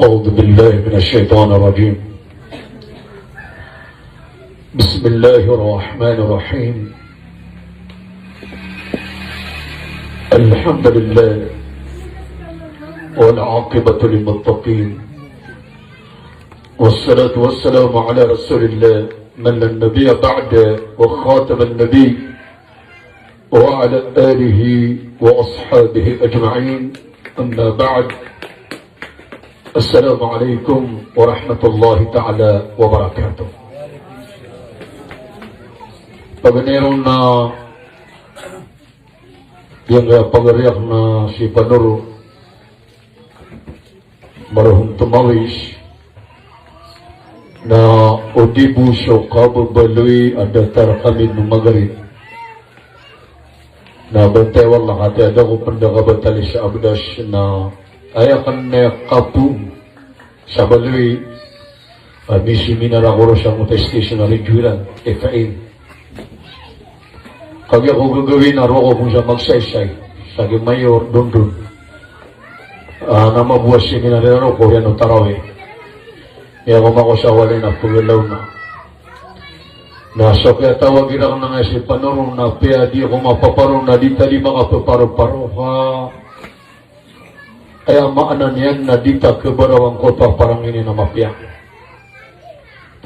أعوذ بالله من الشيطان الرجيم بسم الله الرحمن الرحيم الحمد لله والعاقبة للمتقين والصلاة والسلام على رسول الله من لا نبي بعد وخاتم النبي وعلى آله وأصحابه أجمعين أما بعد السلام عليكم ورحمة الله تعالى وبركاته. Pagneron na yung pagariyak na si Panuro marahong tumawis na odibusyo kababaloy adatar kami numagarin na bantewal lang ati ada ko pandakabatali sa abdas na ayakan na kapu sa baloy misi minaragoro sa muta station na rejuran FAM kagi ako gagawin aro ko kung siya magsaysay sa mayor dundun na mabuwas siya minararo ko yan o tarawin kaya kung ako sa wala na pagalaw na so kaya tawagin ako na nga si Panurong na pia di ako mapaparong na di tali makapaparo-paro ka kaya maanan yan na di ta kabarawang ko pa parang ini na Mapiya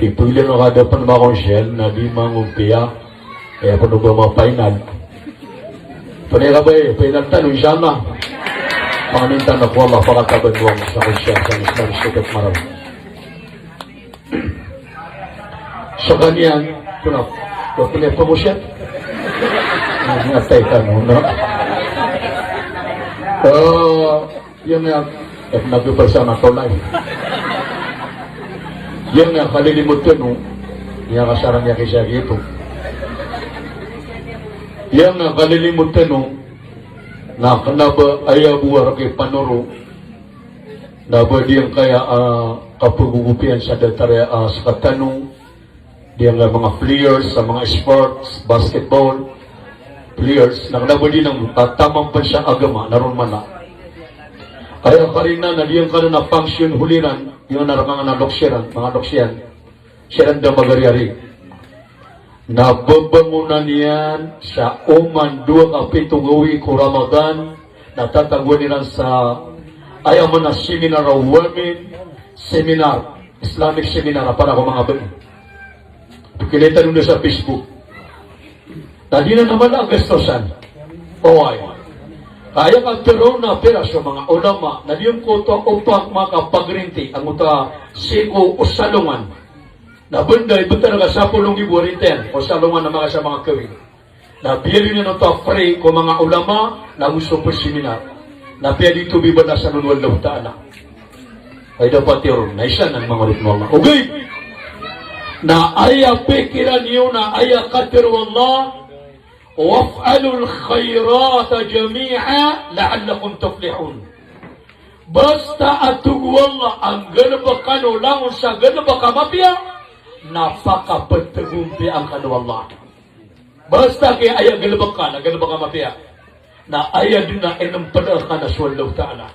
pipili na kadapan makonsel na di mangumpiya kaya kung ba mga final panay ka ba final tanong siya na panganintan na kuwa mapakataban mo sa konsyal sa Islam Sikat Maraw sa kanyan kunap Kiyapangosiyat natay ka no yan nga nagpapalsa na kaulay yan nga kalilimot ka no yan kasarang niya kisya gito yan nga kalilimot ka no na kanaba ayabuwar kay Panuro na ba diyang kaya kapagugupian sa datara sa katanong diyang mga players sa mga sports, basketball players na kanaba din ang tamang pa siya agama naroon man na kaya pa rin na diyang ka na function huliran yung narangan na loksyeran mga loksyan siya na magaryari nababangunan niyan sa uman 2 kapitong uwi ko Ramadan natatagwan nilang sa ayaman na seminar o women seminar Islamic seminar para ko mga bago pagkilitan nyo sa Facebook na di na naman ang gastosan o ay kaya kagkaroon na pera sa mga ulama na di yung koto upang makapagrinti ang uta siko o salungan na benda ibu talaga sa pulong ibuaritin o salungan na mga sa mga kawin na biyali na ito free ko mga ulama na gusto po seminar na pwede ito bibada sa nunwal na utana ay dapat yun na isa ng mga ritmo okay na aya pikiran niyo na aya katir wallah waf'alul khairata jami'a la'allakum tuflihun basta atug wallah ang galubak langon sa galubak Mapiya napakapagtagumpi ang kanwallah. Basta kaya ayaw galubak ka, nagalubak ka Mapiya, na ayaw din na inampada ka na swaldaw ta'ala.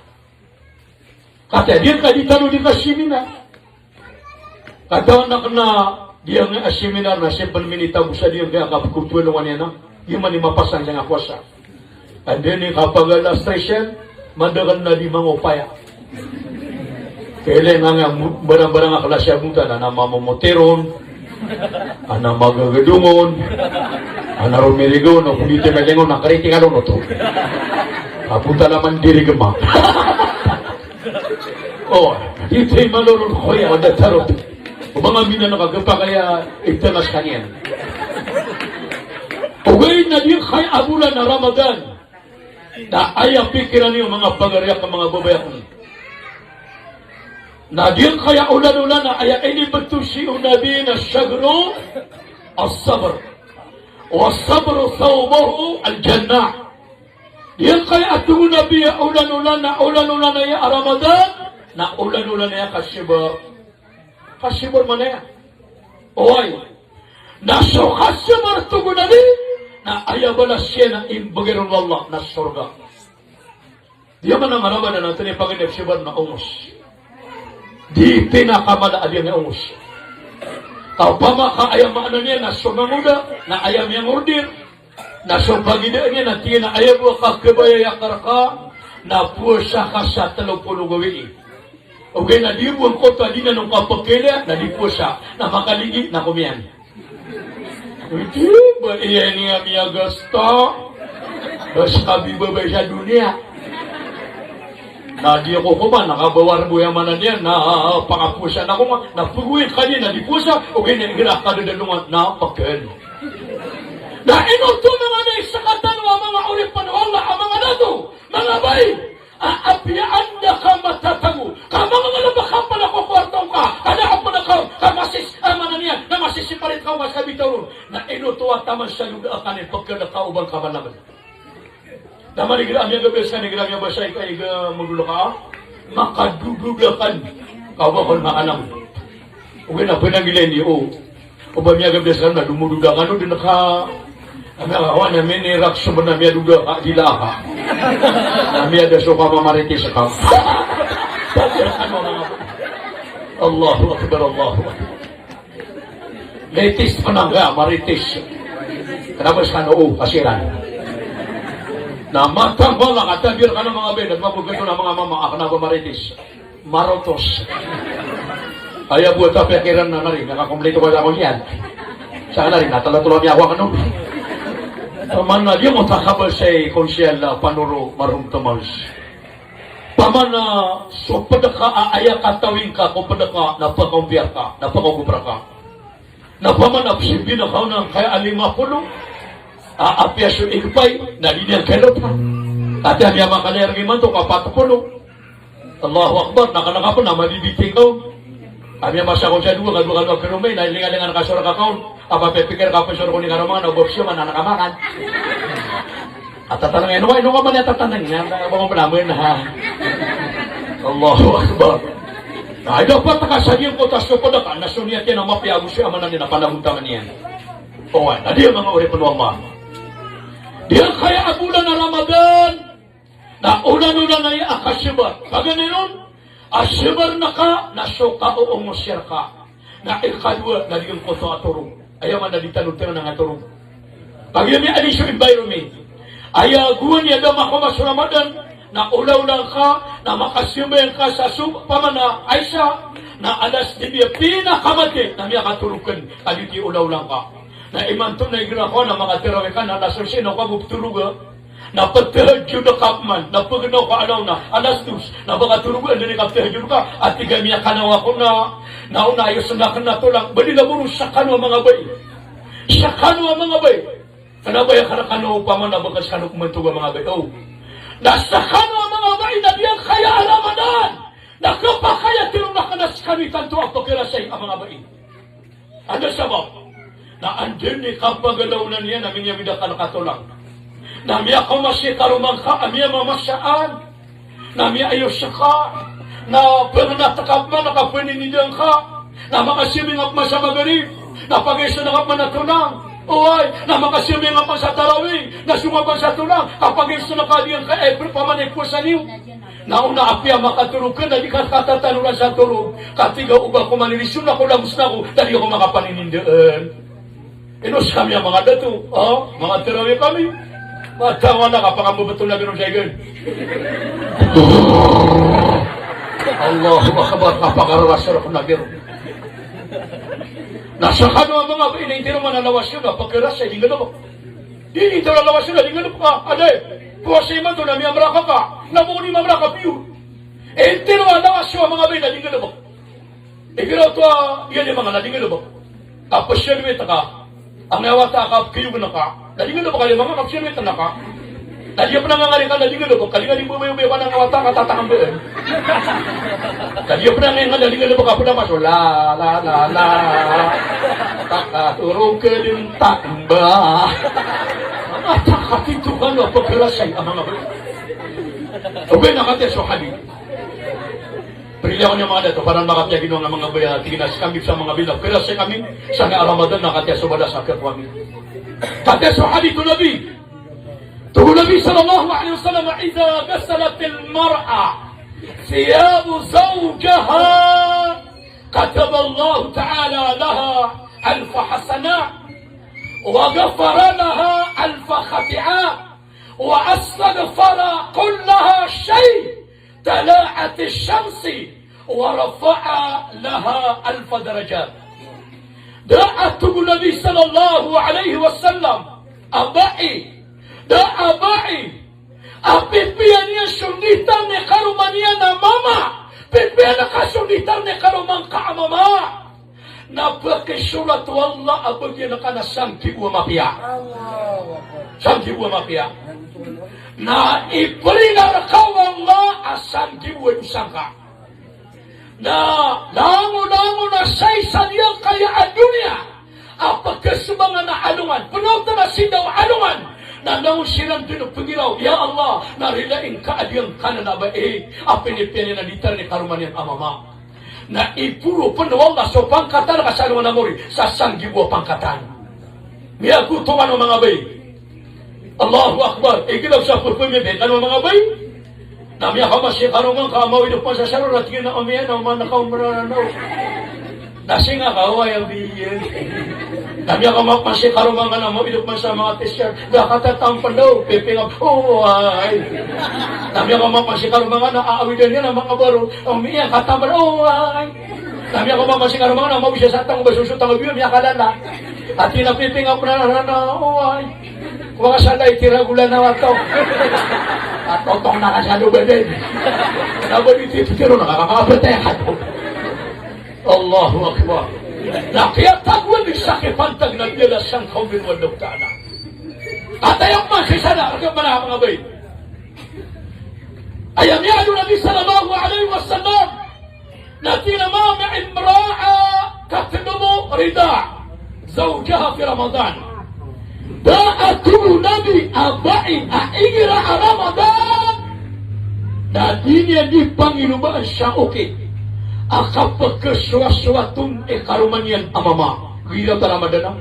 Kata diyan ka di tanong di ka seminar. Kata na diyan nga seminar na simpan minita mo sa diyan kaya kapagkutulungan niya na, yung mani mapasan niya nga kwasa. And then kapag last station, madagal na di mga upaya. Kailan nga barang-barang ang klasya muta na mamamoteron, na magagadungon, na rumirigon, o kung dito melingon, nakariting ano no to. Kapunta naman dirigama. O, dito yung malurun ko ya, o datarot. O mga mina nakagapa kaya itanas kanyan. Uway na di kay abulan na Ramadan, na ayaw pikiran yung mga pagariyak ng mga babayak na diyan kaya ulan-ulan na aya ini betusi unabi na syagru as-sabr wa sabru thawbahu al-jannah diyan kaya atu nabi ulan-ulan na ya Ramadan na ulan-ulan na ya kasibar mana ya oy na so kasibar tu nabi na ayabala siya na imbagirun wallah na surga. Di man ang haraman na natin yung Panginoon siya na ungos. Di pinakamala aliyang na ungos. Kaupama ka ayamaan niya na sumamuda, na ayam yang ordir, na sumpagida niya na tiyan na ayam mo kakabayayakar ka, na pusa ka sa 30 gawiin. Okay, na di mo ang kota di na nung kapagkila, na di pusa, na makaligi, na kumiyan. Hindi ba iyan niya miya gasta? Mas kabibabay sa dunia. Na di ako kuman, nakabawar mo yaman na niya, na pangapusa na kuman, napuguin ka niya, na di pusa, okay, na igirak ka na lungan, na pagkain. Na inuto mga na isakatan wa mga ulit panuwala, ang mga nato, mga bay, aapiyaan na ka matatago, ka mga labakang pala ko kwartong ka, hanaan pa na ka masis, mga niya, na masisipalit ka, mas kabitaw, na inuto at taman sa luda kanin, pagkadakaubang ka malaman. Naman igiramya gabes ka, igiramya basay ka, magdulo ka, makadudulakan, kawakon maalam. Okay na, pinagilin niyo, o ba miya gabes ka na, dumududakan, o din naka, kami akawan namin, irak suman na miya duda ka, dila ka. Kami ada suka mamaritis ka. Pagkirakan mo mga po. Allahu Akbar, Allahu Akbar. Latest pa na nga, maritis. Kanabas ka noo, kasiran. Na matang bala, katabir ka ng mga ben, at mabugato ng mga mama, ako na ba maritis? Marotos. Kaya buat apa pikiran na rin, nakakomplito ko sa ako niyan. Saan na rin, natalatuloy niya ako ano? Pamana, di mo takabal sa konsyel panuro marumtamals. Pamana, so padaka aaya katawin ka, kung padaka napakaumpiyak ka, napakagubra ka. Na pamana, simbi na ka ng kaya 50, aapyas yung ikpay, naliniyang kelot ha. At yan yung makalayang iman to, 40. Allahu Akbar, nakanaka po na mabibiting ko. Kami masa ko siya duwa, kadwa kerumay, nailingan-lingan kasura ka kaon. Apapipikir ka pa sura ko ni karamang, nabopsyo man, nakamakan. At tatanangin, ano ka man natatanang niya? Mga panamin ha. Allahu Akbar. Ay, dapat nakasagin ko, tas ko padakan, nasuniyat yan ang Mapiya, gusto yung amanan niya, napanahuntaman niyan. O, nadi ang mga uri panuwama. Diyan kaya abulan na Ramadan, na ulan-ulan na yung akasibar. Paganon, asibar na ka, nasuka o umusir ka. Na ikadwa, naligang ko ito aturong. Ayaw man nalitanong-tanong ng aturong. Pag yun yung alis yung environment, ayaguan niya daw makamas Ramadan, na ulaw-lang ka, na makasibar ka sa pamana, ay siya, na alas di niya pinakamati, na niya katurukan, kaliti ulaw-lang ka. Na imanto na igra ko na mga tirawe ka na nasusin ako bugtuluga na pagtahadyo na kapman na paganaw ka alaw na alas dus na mga tuluga na nikaptahadyo ka at tigamiya ka na ako na naunayos na ka na to lang bali na buro sa kanwa mga bay sa kanwa mga bay kanabaya ka na kanwa pa man na bakas kanwa kumantuga mga bay nasa kanwa mga bay na biyang kaya alamanan nakapakaya tirong nakanas kanwi tanto ang pagkirasay ang mga bay ano sabab na andyan ni kapagalaw na niya namin niya vida ka nakatulang. Na miya ka masya karumang ka, miya mamasyaan. Na miya ayos siya ka. Na pagnatakap man, nakapaninidang ka. Na makasiming at masya magarib. Na pag-isa na kapan na tunang. Uway, na makasiming at masya tarawing. Na sumaban sa tunang. Kapag isa na kadiyan ka, pamanay po sa niyo. Nauna apya makatulog ka, na di ka katatanuran sa tulog. Katiga uba ko manilisyon ako, lamus na ako, dali ako makapaninindaan. Inos kami ang mga dato, mga tirawi kami. Matawa na kapag ang bubato na ganun siya yun. Allahu Akbar, kapakararasar ako na gano'n. Nasa kano ang mga inintiro manalawas yun, pagkiras siya, hindi ganun. Hindi ito nalawas yun, hindi ganun ka. Aday, puwasay man to na may amraka ka, namuni mamraka piyo. Intiro nalawas yun ang mga bay, hindi ganun. Ikiraw to, yan yung mga nading ganun. Tapos siya lumita ka, ang nawata ka, kayo na ka. Nalingan na ba kayo mga kapsirwit na ka? Naliya pa nangangali ka, nalingan na ba? Kalingan yung bumayo-bayo ka ng nawata ka, tatakang ba yun? Naliya pa nangangali, nalingan na ba ka po na maso? La, takaturong ka din takba. Ang takatito ka na, pagkarasay ang mga ba? Okay, nakateso ka din. Pilihan niya mga dato, parang makapya ginawa ng mga baya, tiginas kami sa mga bilang. Pero sa kami, sa nga Ramadan, nakatya subada sa kami. Katya sa hadith Nabi. Tuhu Nabi sallallahu alaihi wasallam, "Iza gasalat al-mar'a ثياب زوجها كتب الله تعالى لها 1000 حسنات وغفر لها 1000 خطيئات واستغفر كلها شيء طلعت الشمس ورفع لها 1000 درجات." دعت النبي صلى الله عليه وسلم أبائي apipian niya sunitan ni karumanian na mama. Pipian na kasunitan ni karumang kaamama. Napakisulat wallah abagyan na ka na sangki wa Mapiya. Sangki wa Mapiya. Na iprinar ka wallah asangki wa usangka. Na lango-lango na saysa niyang kaya dunia. Apagkasubangan na alungan. Punauta na sidaw alungan. Na naon silang pinupagiraw, ya Allah, narilaing kaadiyang kanan na ba apinipinin na litar ni karumanian amama. Na ipuro pa na wallah so pangkatan kasalungan na mori sa sanggiwa pangkatan. Miyagutungan ng mga bay. Allahu Akbar. Ikilaw sa pupumibin. Ano mga bay? Na miyakamasya karumang kamawin pa sa sarong at yun na umiyan na umanakaw maranaw. Nasi nga kaway ang biyan. Kami ako makmasya karumang ka na mawilok man sa mga t-shirt. Nakatatampan daw, pipingap, ay. Kami ako makmasya karumang ka na aawidan niya ng mga baro. Umiyan, katampan, ay. Kami ako makmasya karumang ka na mawisya sa atang basusutang abiyon, niya kalala. At pinapipingap na, ay. Kung mga sanay, tiragulan na wato. At totong nakasalo ba din? Nabaliti, pero nakakakapatehan. Allahu Akbar. Nakiyatagwan ni sakipantag nagdala sang kaumin wadog taana. At ayang masisana, agad man mga bay. Ayam yado Nabi sallallahu alaihi wasallam na tinamama imra'a katnumu rida zawjaha fi Ramadan. Da'atu Nabi abain aigira Ramadan na dinya di Panginoon siya okay. Akapagkaswaswatong karumanian amama. Gila ta Ramadan.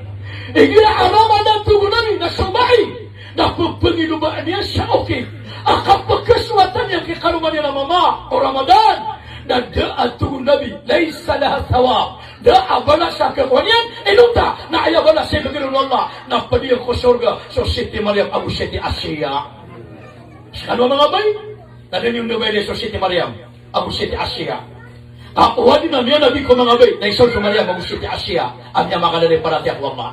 Gila Ramadan tugo namin na sumay. Napagpangilubaan niya siya okay. Akapagkaswatan niya karumanian amama o Ramadan. Nagdaan tugo namin. Laysa lahat thawab. Daabala sa kakwanian. Inuta na ayabala sa kaganoon Allah. Napadiyang ko surga. So Siti Maryam Abu Siti Asya. Ano mga bay? Nadan yung nabay so Siti Maryam Abu Siti Asya. Wadi na niya nabi ko mga bay, na isol Maria magusiti Asya, ang niya makalari parati ako ama.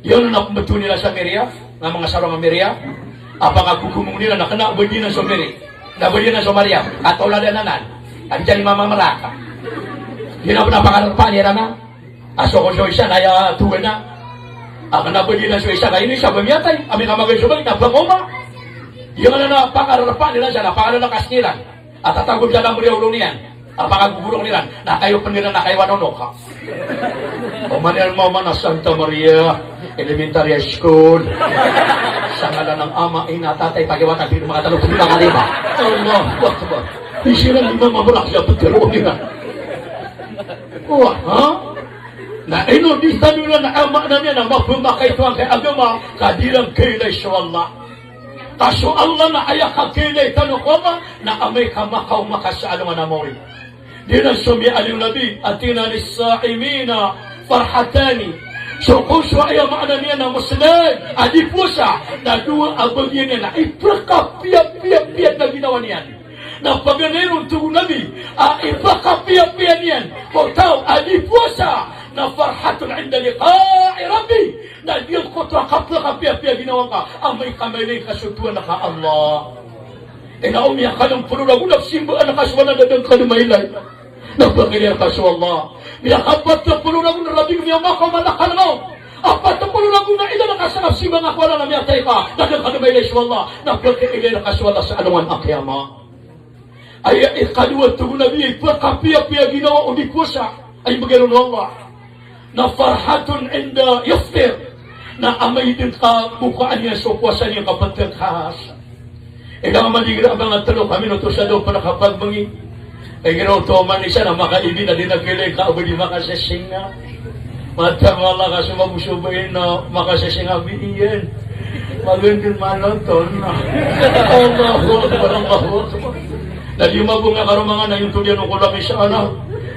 Yun na nakumbato nila sa Maria, ng mga sarong Maria, apang agkukumong nila na kanabadi na sa Maria, nabadi na sa Maria, at wala na nanan, at dyan Mama Maraka. Yun ang napakarapa niya na, aso ko siya isa, naya tugan na, ang nabadi na siya isa, kayo siya bumiyatay, aming kamagay subay, napangoma. Yun na napakarapa nila siya, napakaralakas nila, at tatagod siya lang Maria ulo niyan. Ang pagagugulong nila, na kayo pa nila na kayo anonok ha. O manil mo man na Santa Maria Elementary School. Sa ngalan ng ama, ina, tatay, pagiwatan, hindi mga talong ng kalima. Allah, bakit? Di sila hindi mamamulak siya pagkaroon nila. O, ha? Na inodista nila na ama na niya na mapumakay ito ang kay agama, kadilang kailay siya Allah. Kaso Allah na ayak kakilay tanong ko na amay kamakaw makasaalong na mori. Dina sumi alim nabi atina lis-sa'imina farhatani. So kung suaya maana niya na muslim, adi pusa na dua abagyan niya na iprakapiyap-piyap na ginawa niyan. Na paganoon tugo nabi, iprakapiyap niyan. Kung tao, adi pusa na farhatun inda liqa'i rabbi. Na diyan ko ito kapiyap ginawa ka, ang may kamalay kasutuan na ka Allah. Inaumya ka ng purulagunap simba na kaswana na ng kalumaylay. Nagpagilihan ka sa Allah. Niyakapat na pululagun na labing niya makamalakal mo. Apat na pululagun na ila nakasanap si mga kwala na miyatay ka. Dagang kalumaylay sa Allah. Nagpagilihan ka sa Allah sa anuman ang kiyama. Ay ikaluwat tugo na biyay pagkapiya-piya ginawa o di pusa. Ay maganoon Allah. Na farhatun inda yaftir. Na amay din ka bukaan niya sa puasa niya kapatid kahas. Ilang maligira ang mga talo kami no to sa daw para kapag mangi. Ay ginautoman ni siya na makaibi na din nagkilig ka o di makasasinga. Matang wala ka sumabusubay na makasasinga iyan. Magandang manaton na. Allahu Akbar, Allahu Akbar. Nalima po nga karumanga na yung tulian ng kulaki sa anak.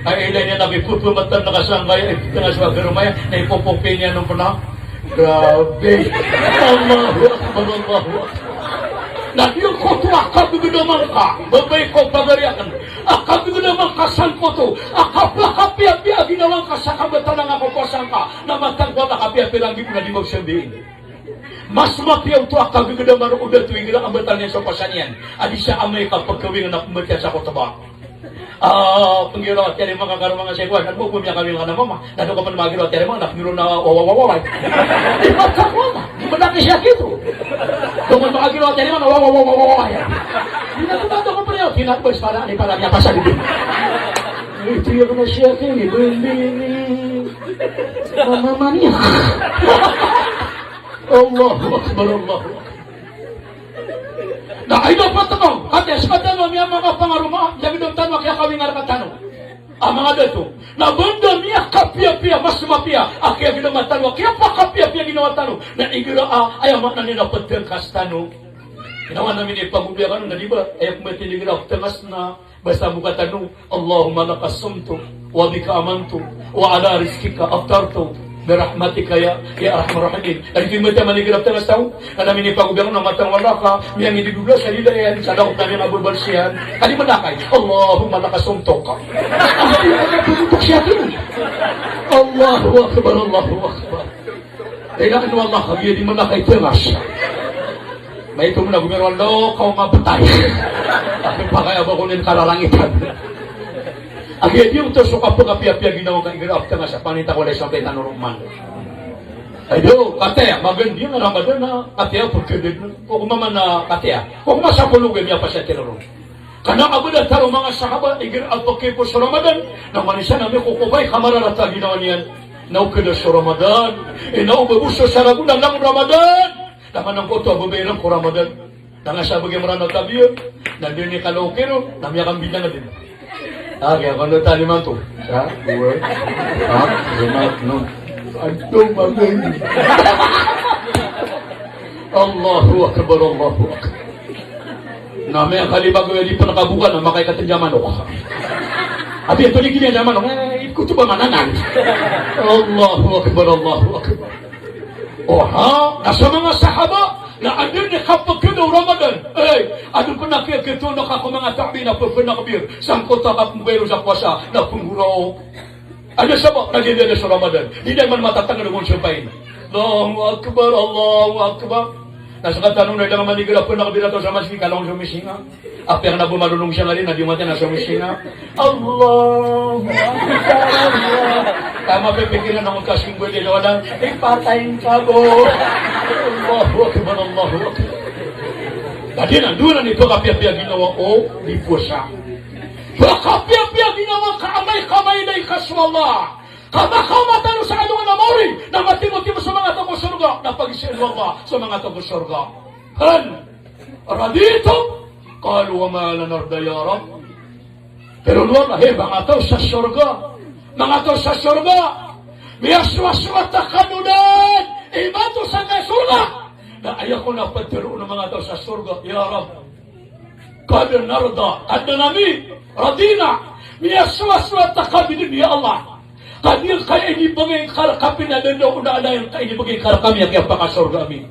Ay ilay niya nakipupumatan nakasangay. Ay nga sa karumaya na ipopopi niya nung puna. Grabe. Allahu Akbar, Allahu Akbar. Nagyong ko to, akabigodaman ka. Babay ko, pagariakan. Akabigodaman ka, san ko to. Akapakapiapia, ginawang ka sa kabatan ng ako pasan ka. Na matangwa na kapiapia, hindi ko na di magsabihin. Mas mapiyaw to, akabigodaman udah tuwing ilang ambatan niya sa pasan yan. Adi siya amay kapagkawin na pumatya sa kotaba. Penggiro at yan mga karumang sekwan. At mo pumiya kami ka na mama. Nado ka pa na magiro at yan mga nakmiro na wawawawaway. Di ba takwa na? Di ba nakisya kito? Tuman makagiro at yan mga wawawawawaway. Di na tumato ko pa niya. Tinatboys para ni para niya pasagin. Ito yung na siya kini. Bindi mama niya. Allahu Akbar, Allahu Akbar. Na ay dapat tanong, ate, sa tanong niya mga pangaruma, sabi doon tanong, kaya kami nga nakatanong. Ang mga dato, na banda niya kapia-pia, mas mapia, kaya ginawa tanong, kaya pa kapia-pia ginawa tanong, na igira, ayaman na nila pagtengkas tanong. Ginawa namin ipagubyakan, na di ba, ayaw kumatiligira, tengas na, basta buka tanong, Allahumma nakasumtu, wa bika amantu, wa ala rizkika aftartu, berahmatika ya arhamar rahimin. Dari timba mani gerap tengah tahu, karena mini pagubang na matang wala ka, miyang ididugla sa lila yan, sa dakot namin Abdulbashet. Kali manakay, Allahumma nakasumtok ka. Ang pinatutok siya din. Allahu Akbar, Allahu Akbar. Kailangan wallah ka, di manakay tengah siya. May ito mo na gumirwan, lo, kau mapatay. At pakaya ba kunin kalalangitan. Agad yung to suka po kapiapia ginawa ka igraf ka nga sa panita ko lang sa peta normal. Ay do, kataya, magandi nga Ramadan na kataya pagkadid na. O kumaman na kataya. O kumasapulugan niya pa sa tinurong. Kana abad at taro mga sahaba, igraf pagkipo sa Ramadan. Nang manisa namin kukubay, kamararata ginawa niyan. Naukada sa Ramadan. Inaubabuso sa ragunan ng Ramadan. Naman ang koto, ababayan ko Ramadan. Nangasabag yung maranaw tabiyo. Nandun ni kalokero, namiyakang bidang na din. Kaya kung tali man to, sa buwan, no, adong magay. Allahu Akbar, Allahu Akbar. Namay ang kalibag ko, di pa nakabuka na makay katinjaman o. Abi, ito ni kinyaman o, ikut ba mananan? Allahu Akbar, Allahu Akbar. O ha, nasa mga sahaba, na andun ni kapag kino Ramadan, andun pa na kaya kito na kako mga tabi na pagpanakabir, sangkot na kakumbero sa kwasa, na punguraw. Ano sa ba? Naging na sa Ramadan. Hindi naman matatangan ng siyapain. Allahu Akbar, Allahu Akbar. Nasa katanong na ilang manigil ako nakabira to sa masjid, kalong sumisinga. Api ang nabumarunong siya nga rin, nadi mati na sumisinga. Allahu Akbar. Tama pipikilan ng kasing buwede na wala, patayin ka mo. Allahu Akbar, Allahu Akbar. Dadi nandunan ito kapia-pia ginawa o di pusa. Kapia-pia ginawa kaamay-kamay na ikaswala. Kamakamatanong sa anong namori na matimo-timo sa mga toko surga na pag-isiyan Allah sa mga toko surga. Han, radito, kalu wa malanarda ya Rab. Pero luwag mga tao sa surga. Mga tao sa surga, miyaswaswat na kanunan, imato sa surga. Na ayaw ko na pagtiro ng mga tao sa surga, ya Rab. Kada narda, kada nami, radina, miyaswaswat na kabinin ya Allah. Kadil kaya inibagay karakapin na doon na una yung kaya inibagay karakami ang pakasurga amin.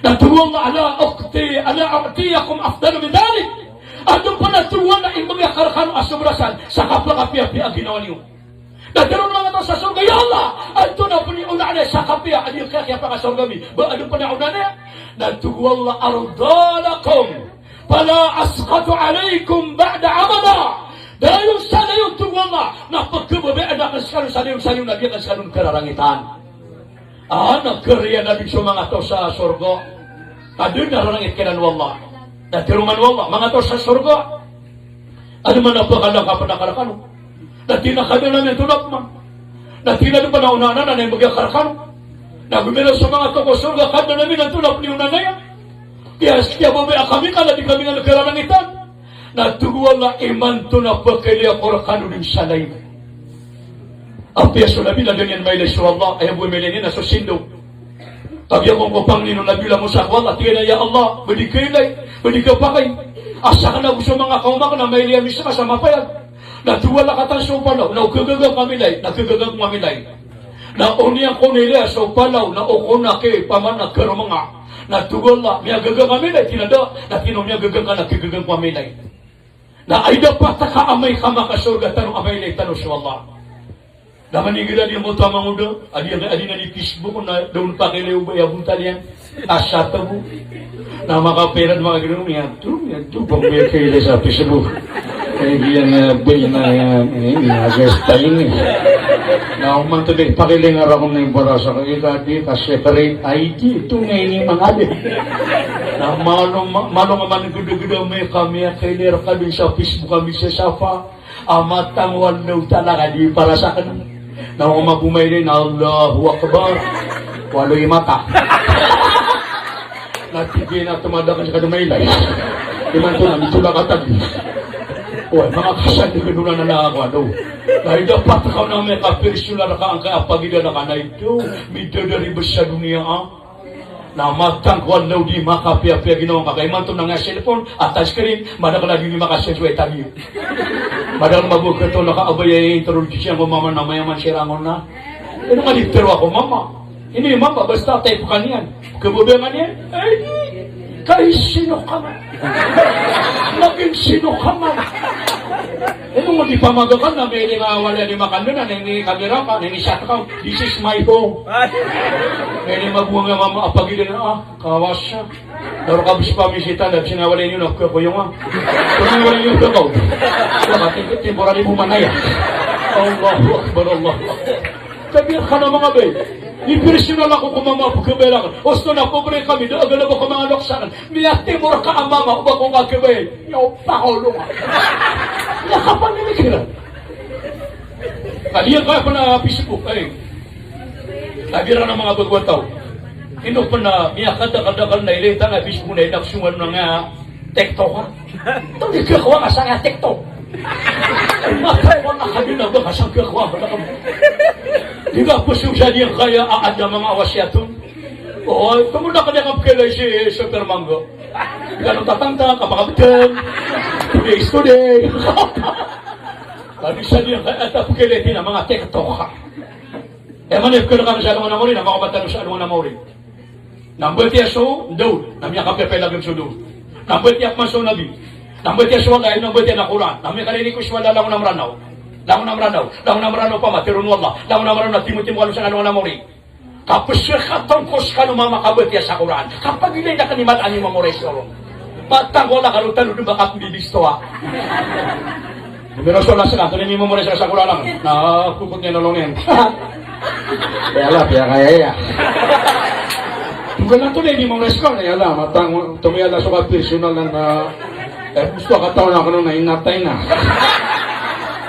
Naturuan na ala aktiyakum afdalo min dalik. At doon pa naturuan na ibagay karakano asumrasan sa kapla-kapi-api ang ginawa niyo. Nagkaroon lang ito sa surga, ya Allah! At doon na po niyo una sa kapi ang adil kaya pakasurga amin. Ba ano pa na una na? Naturuan na ardalakum pala asqatu alaykum ba'da amada. Dahil sana yung tuwanga na pagkababaan na kaskalong sana yung sayong nabiya kaskalong kararangitan. Nagkariya na din sa mga to sa surga. Doon narangit ka ng wala. Natiruman wala. Mga to sa surga. Ano man napakalang kapanakarakaano. Natinakado namin tulap man. Natinado pa na unanan na yung magkakarakano. Nagumila sa mga to sa surga. Kada namin ang tulap ni unanan yan. Kaya babaya kami ka na di kami nga nagkararangitan. Natugwala iman to na pagkali ako rakano din Salem. Apiya so labi na ganyan may leso Allah, ay bumili na so sindo. Tabi akong kupang nino nabila mo sa akwala, tingin na ya Allah, badikilay, badikapakay. Asa ka na gusto mga kaumak na may liyan misma sa mapayag. Natuwala ka tan so palaw, na ukagagang kamilay, nakagagang mamilay. Na uniyang kunilya so palaw, na ukuna ke paman nagkarumanga. Natugwala, niya gagang kamilay, tinada, na tinom niya gagang ka nagagagang mamilay. Na ay dapat ka amay ka makasurga, tanong amay lay, tanong sa Allah. Na manigilan yung mga tamang udo, adi na ni Facebook na doon pa kayo ba yabuntan yan, asata mo. Na makaperan mga gano'n yan, ito, pag may kayo sa Facebook. Hindi yan bay na nag-style eh. Na umantuloy, pakilingar ako na yung barasa ko, di ka separate ID, ito ngayon yung mga alit. Na manong man gudu-gudu may kami, kailera ka din sa Facebook kami sa safa, amatang walaw talaga, di para sa kanan. Na umabumay rin, Allahu Akbar, walo'y mata. Natigay na tumadakan sa kadumaylay. Iman to na, dito lang katag. Uy, mga kasal, di ganun na nakakano. Dahil dapat ka na may kapersonar ka ang kaapagida na ka na ito. Midadari ba sa dunia, na matang ko alaw di makapia-pia ginawang kakaiman to na nga cellphone at touchscreen, madaka lagi ni makasensway tabi. Madaka mabukat to nakaabay ay introduce ko mama na mayaman sirangon na. Ano nga liftero ako, mama? Hindi, mama, basta type ka niyan. Kabubengan niyan? Ay, kahit sino ka man. Naging sino ka man. Ano mo di pamagakan na may wala ni makano na, ni kamera ka, ni shot ka, this is my home. May magbuang nga mama apagilin na, kawas siya. Pero kabis pa misita, dahil sinawalin yun, nagkakuyong nga. Sinawalin yun, kakaw. Wala, temporary mo manaya. Allahu Akbar, Allahu Akbar. Sabihan ka na mga bay. Impersonal ako kung mga pagkabelangan. Osto na pobre kami, daagal na ba ka mga loksanan. Miyate mo ka ang mama, uba kong kakabay. Yaw, pakulo nga. Nakapanikiran. Kaliyan kaya pa na Facebook, ay. Nabira ng mga bagwataw. Ino pa na, miyakada-kadakal na ilita na Facebook na inaksungan ng TikTok ha. Ito di kakawa ka sa nga TikTok. Ay, matawa na kami na ba kasang kakawa ka na kami. Di ba po siya niya kaya aad ng mga wasiyatun? Oo, tumuna ka niya kapilay si Super Mango. Ganong tatangta, kapakabitan, today. Kami siya niya kaya tapukilitin ang mga TikTok ha. Eh manip ko na kami sa alungan na mori, na mga batalo sa alungan na mori. Nambal tiya so, daw, namya kapipelagam so daw. Nambal tiya man so nabi. Nambal tiya so wala, nambal tiya na Quran. Namya kalini ko siya lang ng ranao. Lang ng ranao pa matirun wala. Lang ng ranao, timu-timu kalong sa alungan na mori. Kapag siya katongkos ka nung mamakabat tiya sa Quran. Kapag ilay na kanimataan yung mamori solo. Matang wala ka lutan, doon baka bibisto ha. Pero so lang sa kanto, hindi mamori sa Quran lang. Nakukot niya nalong yan. Kaya ya. Bukan lang ito na hindi mong reskon. Kaya lang, matang tumiyala sa personal na gusto ka taon ako nung nainatay na.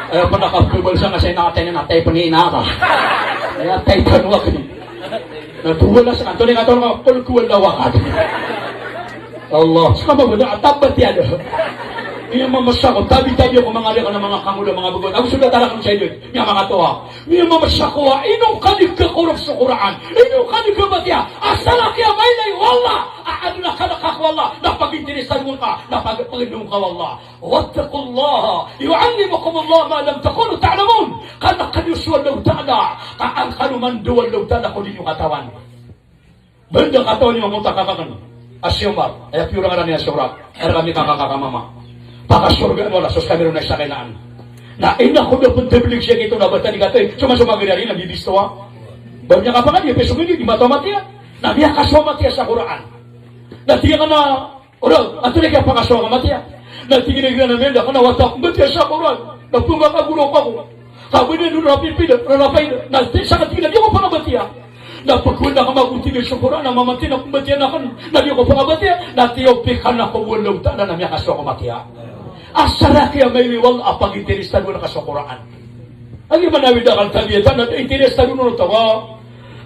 Kaya pa nakapubal siya kasi nakatay na natay pa ni inaka. Kaya tay tanwa ka ni. Natuwala sa kanto na nga kulkuwal na wakad. Allah. Saka maganda, atabat yan. Iyang mamasya ko, tabi-tabi ako mga alika ng mga kangulo, mga bagot. Ang sulat talagang sa inyo, mga mga toha. Iyang mamasya ko, inong kanig ka kurap sa Quran, inong kanig ka batya, asala kaya maylay, wala, aano na ka nakakwala, napag-interesan mo ka, napag-pagindong ka, wala. Wattakullaha, yu'allimukumullah ma lam takunu ta'lamun, kana kanyuswal law ta'ala, kaan kanumanduwal law ta'ala ko din yung katawan. Bandang katawan yung mga kakakakan, asyumar, ay pura nga na niya surat, kaya kami kakakakamama. Pakasurga mo, lasos kami rin na sa kailangan. Na ina ko na puntablig siya ito na bata ni Katoy. Sumasumagin na rin, nabibisto ha. Bawa niya ka pa nga, di peso hindi, di matamatiya. Nabiya kasumatiya sa Quran. Natiya ka na, ora, ato na kaya pakasumatiya. Natiya na namin, ako na watak, matiya sa Quran. Nagpunga ka gulong ako. Sabi niya, nung rapay, natiya sa katiya, di ko pa nabatiya. Napagkunda ka maguntingin sa Quran, na mamatiya na kumatiya na kan, natiya ko pa nabatiya, natiya pikan na kumulong ta, na namiya kasumatiya. Asara kaya may liwal apag interestan mo na kasokuraan. Ang iba na widakal tabiatan at interestan mo na tawa.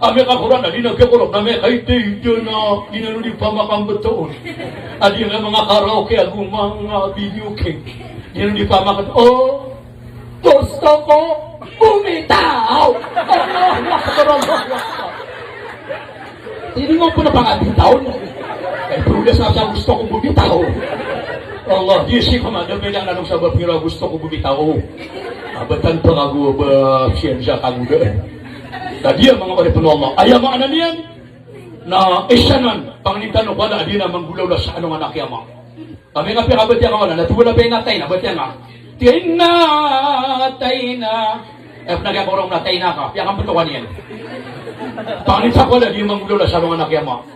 Ame kakuran, di nagkakurok na may kaitay dyan na dinano di pamakambatoon. Adi nga mga karaoke, agong mga video game. Dinano di pamakambatoon. Oh, gusto ko bumitaw! Allah Akbar, Allah Akbar. Hindi mo po na pangabitaw. Kaya prudas na siya, gusto ko bumitaw. Allah, di siya kamada, may lang nanong sabab nila, gusto ko bumitaw. Abatan pa kago ba siya kaguda. Tadi mga karipun Allah, ayaw mga niyan na isyanan, panganitan o wala, di na manggulaw na sa anong anak yama. Kami nga pinakabat yan wala, natuwa na pinatay na, ba't yan nga? Tinatay na. Nagkakurong natay na ka, piyak ang patukan yan. Panganitan ko wala, di manggulaw na sa anong anak yama.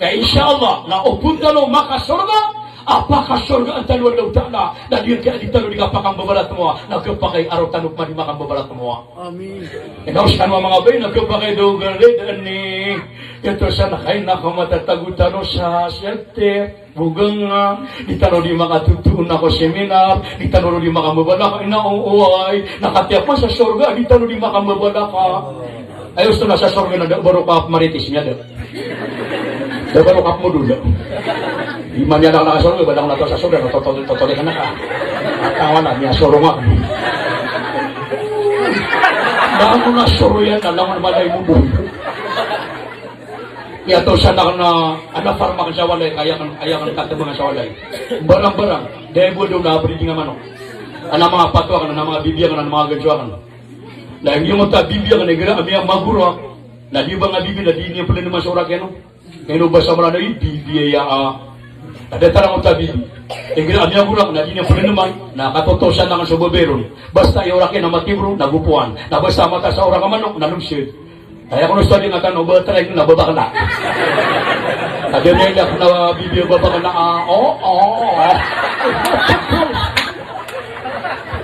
Kaya insyaAllah, na upunta lo makasurga, apakah surga ang talwa daw ta'ala na diyan kaya di talo di kapakang babalat mo nagkapakay araw tanok man di makang babalat mo. Amin. Inaos ka mga bay nagkapakay daw galit ani ito sa nakay nakamatatagutan sa siyete boganga di talo di makatutuon ako seminar di talo di makang babalak inauuay nakatiyak pa sa surga di talo di makang babalak ayos to na sa surga na baru ka maritis niya daw baru ka mo dulu. Iman niya lang nakasurga, badang na to sa surga, totoli ka na ka. Tawa na, niya surunga. Daan mo na suruyan, alam mo malay mo buhay. Kaya to siya na farma ka sa walay, kaya kang tatabungan sa walay. Barang-barang, dahil mo doon na breeding nga manok. Ano mga patwa ka na, mga bibiyang ka na, mga ganswa ka na. Dahil yung mga bibiyang ka na, gira, amiyang maguro, na di ba nga bibiyang, na di niya pala naman sa orak yan, no? Ngayon ba sa mga na yun, bibiyaya ada tarang utabi. Ingin amya kurang na dinya pulin naman nakatotosan na sa boberon. Basta iorake na matibro nagupuan. Na basta mata sa orang manok nalumsid. Kaya kuno sa din atan oba try na babakala. Ada niya na bibyo babakala.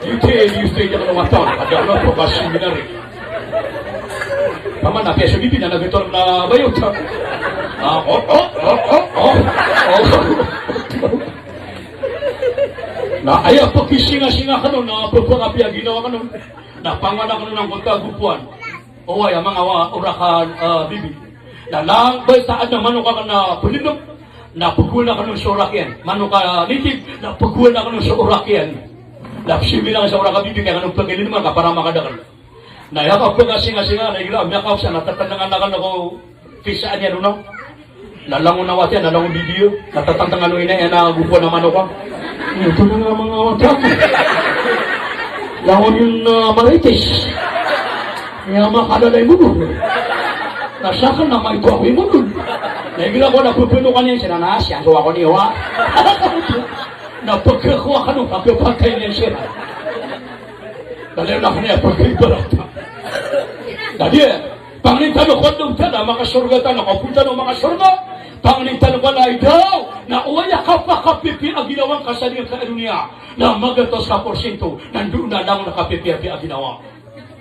You say ya kuno mata. Ada orang profesi binari. Paman na peso bibi na nagitor na bayot. Na ayaw pagkisinga-singa ka nun, na pagpangapya ginawa ka nun, na panganak ka nun ng pagkagupuan. O ay, mga urakan, bibi. Na lang, basta na manok ka na pulinom, na pagkuhan na ka nun sa urakyan. Manok ka native, na pagkuhan na ka nun sa urakyan. Na psibi lang sa urakang bibi, kaya ka nung pagkilinuman ka para makadakan. Na ayaw pagkasinga-singa, na ilang, miyakaw siya, natatandangan na ka na ko, kisaan niya nun, nalangon na wati, nalangon video, natatantangan nung ina, na gupuan na manok ka. Ito na nga mga wata ko. Langon yung marites. Kaya makalalay mo nun. Nasakan na maito ako yung mo nun. Nagila ko, napupuno ka niya, sinanasya. So ako niyo, ha? Napagkakuha ka nung pagkapagkay niya siya. Dalaw na ko niya, pagkaibarata. Dadi, pangintan ko nung tada, makasurgatan, nakapunta nung makasurga. Pangintan ko na daw, na uwaya ka pa kapipi ang ginawang kasalingan sa dunia, na magatos ka porsyento, nandun na lang nakapipi ang ginawa.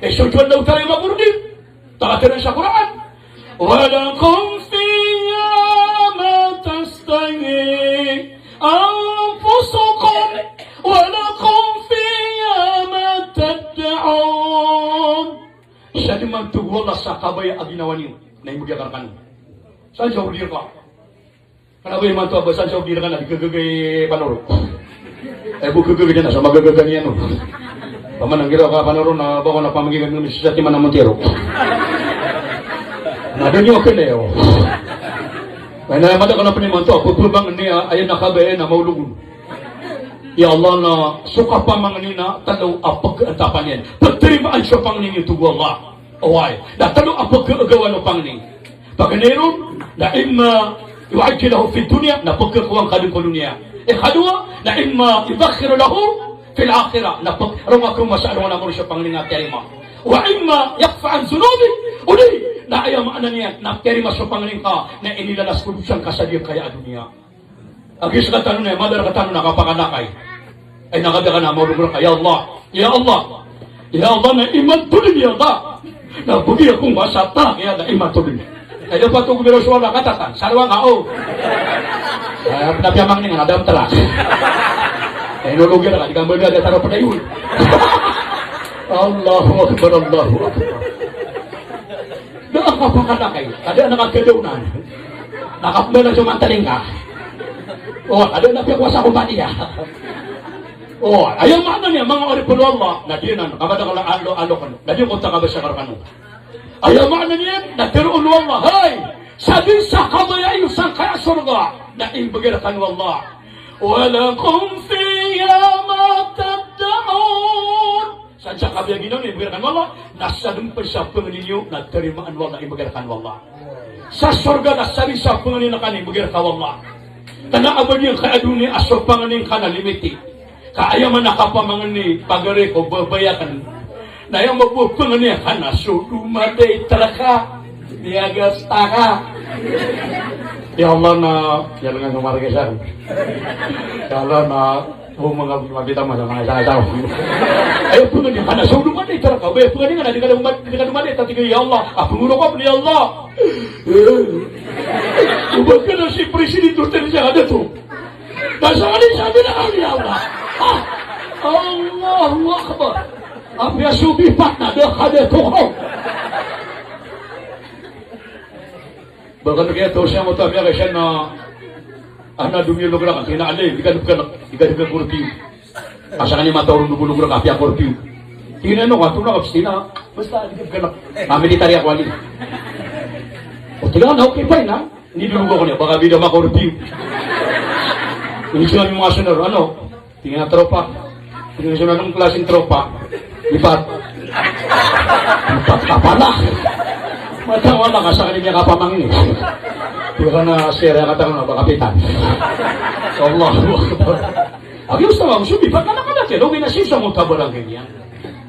Eh, sujuan daw tayo magurdin. Takatiran sa Quran. Walang kong fiya matastangi, ang puso ko, walang kong fiya matataon. Siya din magtugwala sa kabaya ang ginawa niyo, na imugyakan ka. Saan siya urdir ka? Kenapa yang mantu abasan siya urdir ka na, gagagay panoro. Eh, bukagagay niya na, sa magagagay niya no. Paman ang giraw ka panoro na bako na pamagigan ng sa timan ng Montero. Na doon yung akin eh. Kaya na mada ka na panimanto, pagpulbang niya, ayan nakabayan na maulugun. Ya Allah na suka pa mga nina, talo ang pagkaantapan yan. Pagterimaan siya pang ninyo tugo Allah. Away. Na talo ang pagkaagawa ng pang ninyo. Pagkaneron, na ima iwa'id lahu fi dunya, na pagkakuwang kalungkulong niya. Ikadua, na ima ibakhiru lahu fil akhirah, na pagkarong sa anong namuro siya pang ninyo terima. Wa ima yakfa'an zunubi, uli, na ayaw maanan niya, na terima siya pang ninyo ka, na inilalas ko siyang kasadiyang kaya dunia. Agis ka tanong niya, madara ka tanong na kapakanakay. Ay nakada ka na, maulugro ka, Ya Allah, Ya Allah, Ya Allah, na iman tulin, Ya Allah. Na bugi akong wasata, kaya na iman tulin. Ay dapat ito gumiro suwala katatan, sarwa nga, oh. Ay, pinapiyamang niya, nadam talak. Ay, nulugyan na ka, di ka mga gada taro padayon. Allahu Akbar, Allahu Akbar. kapakadakay. Ada nakagadaw-nan. Nakapmela sa mantaling ka. Ada na kuasa kumpanya. Ayaw mana niya, mga oripolo Allah, na diyan, kamada ka lang alo ka, na diyan kung taka ba siya karkano. Ayaw mana niya, na tiruon Allah, hay, sabi sa kabayayo sang kaya surga, na imbagirakan Allah. Walakum fiya mataddaon. Saan siya kabayang ginaw, na imbagirakan Allah, nasa dumpay sa panganinyo, na tarimaan Allah, na imbagirakan Allah. Sa surga, nasa rin sa panganin na kanin, imbagirakan Allah. Tanaabad yung kaaduni, aso panganin ka na limiti. Kaya man nakapamangan ni pagare ko babayakan na yung mapupungan niya ka na so dumatay traka niagas taka ya Allah na yan nga ngumaragasan ya Allah na mga mabita mo sa mga isa-isa ayaw pungan niya ka na so dumatay traka bayaw pungan niya ka na di ka dumatay tatiga ya Allah punguno ko ni Allah ubad ka na si Presidente Duterte siya kada to nasa kanin sabi na kami ya Allah Allahu Akbar. Apya subipat na dekade tukaw. Bahkan kaya to siya mo tabi kasi na ana dumilog ra kasi na Aleem diga kurti. Asa kani matawon dubulog ra kapya kurti. Tinano ka tuna kapstina basta diga military ako ali. O tiga na okay pa na. Hindi dulugo ko niya baka bida makurti. Ini sila yung mga sunod tingnan tropa. Tingnan sila ng klaseng tropa. Lipat ka pala. Matawala ka sa kanina kapamangin. Di ka na sira katang na kapitan. Allahu Akbar. Ayos na mga lipat ka na ka natin. Huwag na siya mong tabarang ganyan.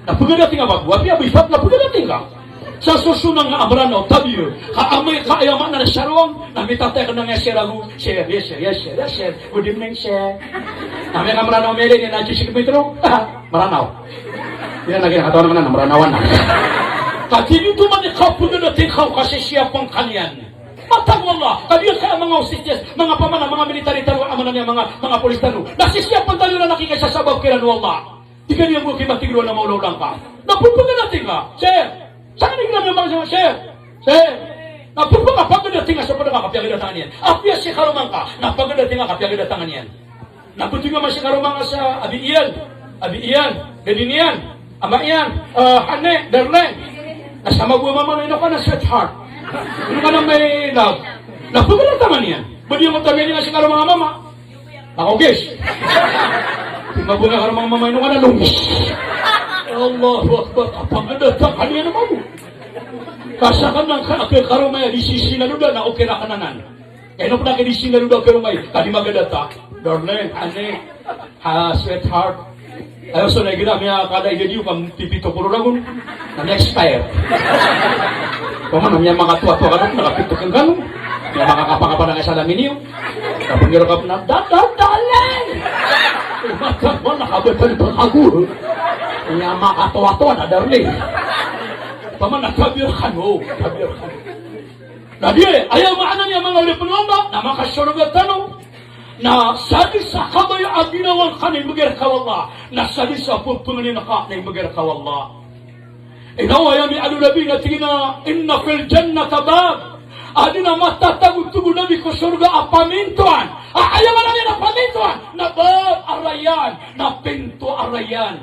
Napagadating ang magbuhat niya. Lipat na pagadating ka. Sa susunang nga abrano, tabi yun. Kaayaman na nasyarong, namitatay ka na nga sirago. Sir, yes sir. Good evening, sir. Nami nga maranaw mele, ni Nancy Sikipitro. Maranaw. Hindi na naging naman na, maranawan na. Kasi dito man ikaw, pagdating ka kasi siya pang kanyan. Matang Allah, kabiyon ka mga usitiyas, mga pamana, mga military taro, amanan niya, mga polis taro. Nasisya pang tayo na nakikasasabab kila no Allah. Di ka niya mo kimatigro na maulaw lang ka. Napupunga natin ka, sir. Saan ka naging naman siya, sir? Sir, napagpag pagdating nga sa pagkakapyagadatangan yan. Apya si karumang ka, napagdating nga kapyagadatangan yan. Naputing naman si karumang ka sa Iyan, Gadinian, Ama Iyan, Hane, Darle. Nasama buwa mama na ka na sweetheart. Ano ka na may love? Napagadatangan yan. Badi yung matabi nga si karumang mama. Nakogis. Tingnan nga karumang mama, ano ka na lungis. Allahu Akbar, pagkadatangan yan naman mo. Kasakan ng karumaya, disisilaludan na okay na kananan. Kaya na po na disisilaludan karumay, kadi magadata. Darling, ane, sweetheart. Ayaw so na ginamit kada idadiyo kang pipito puro ragon na na-expire. Kung ano, may mga tuwa-tuwa ka na, nakapito kang ganong. May makakapakapa na nga sa lamin niyo. Kapag niro ka na, darling! Mata mo, nakabatan pa ako. Kaya makatawa-tawa na, darling. Paman, nagkabirkan mo. Na di, ayaw maana niya mga ulipunoma na makasunod at tanong na sabi sa kabay ang ginawang ka na imagir kawalla na sabi sa pupunganin na ka na imagir kawalla. Inawa yan ni Alulabi na tingina inna fil jannata bab adi na matatagug-tugul nabi ko surga apamintuan. Ayaw maana niya na pamintuan na bab arayan na pinto arayan.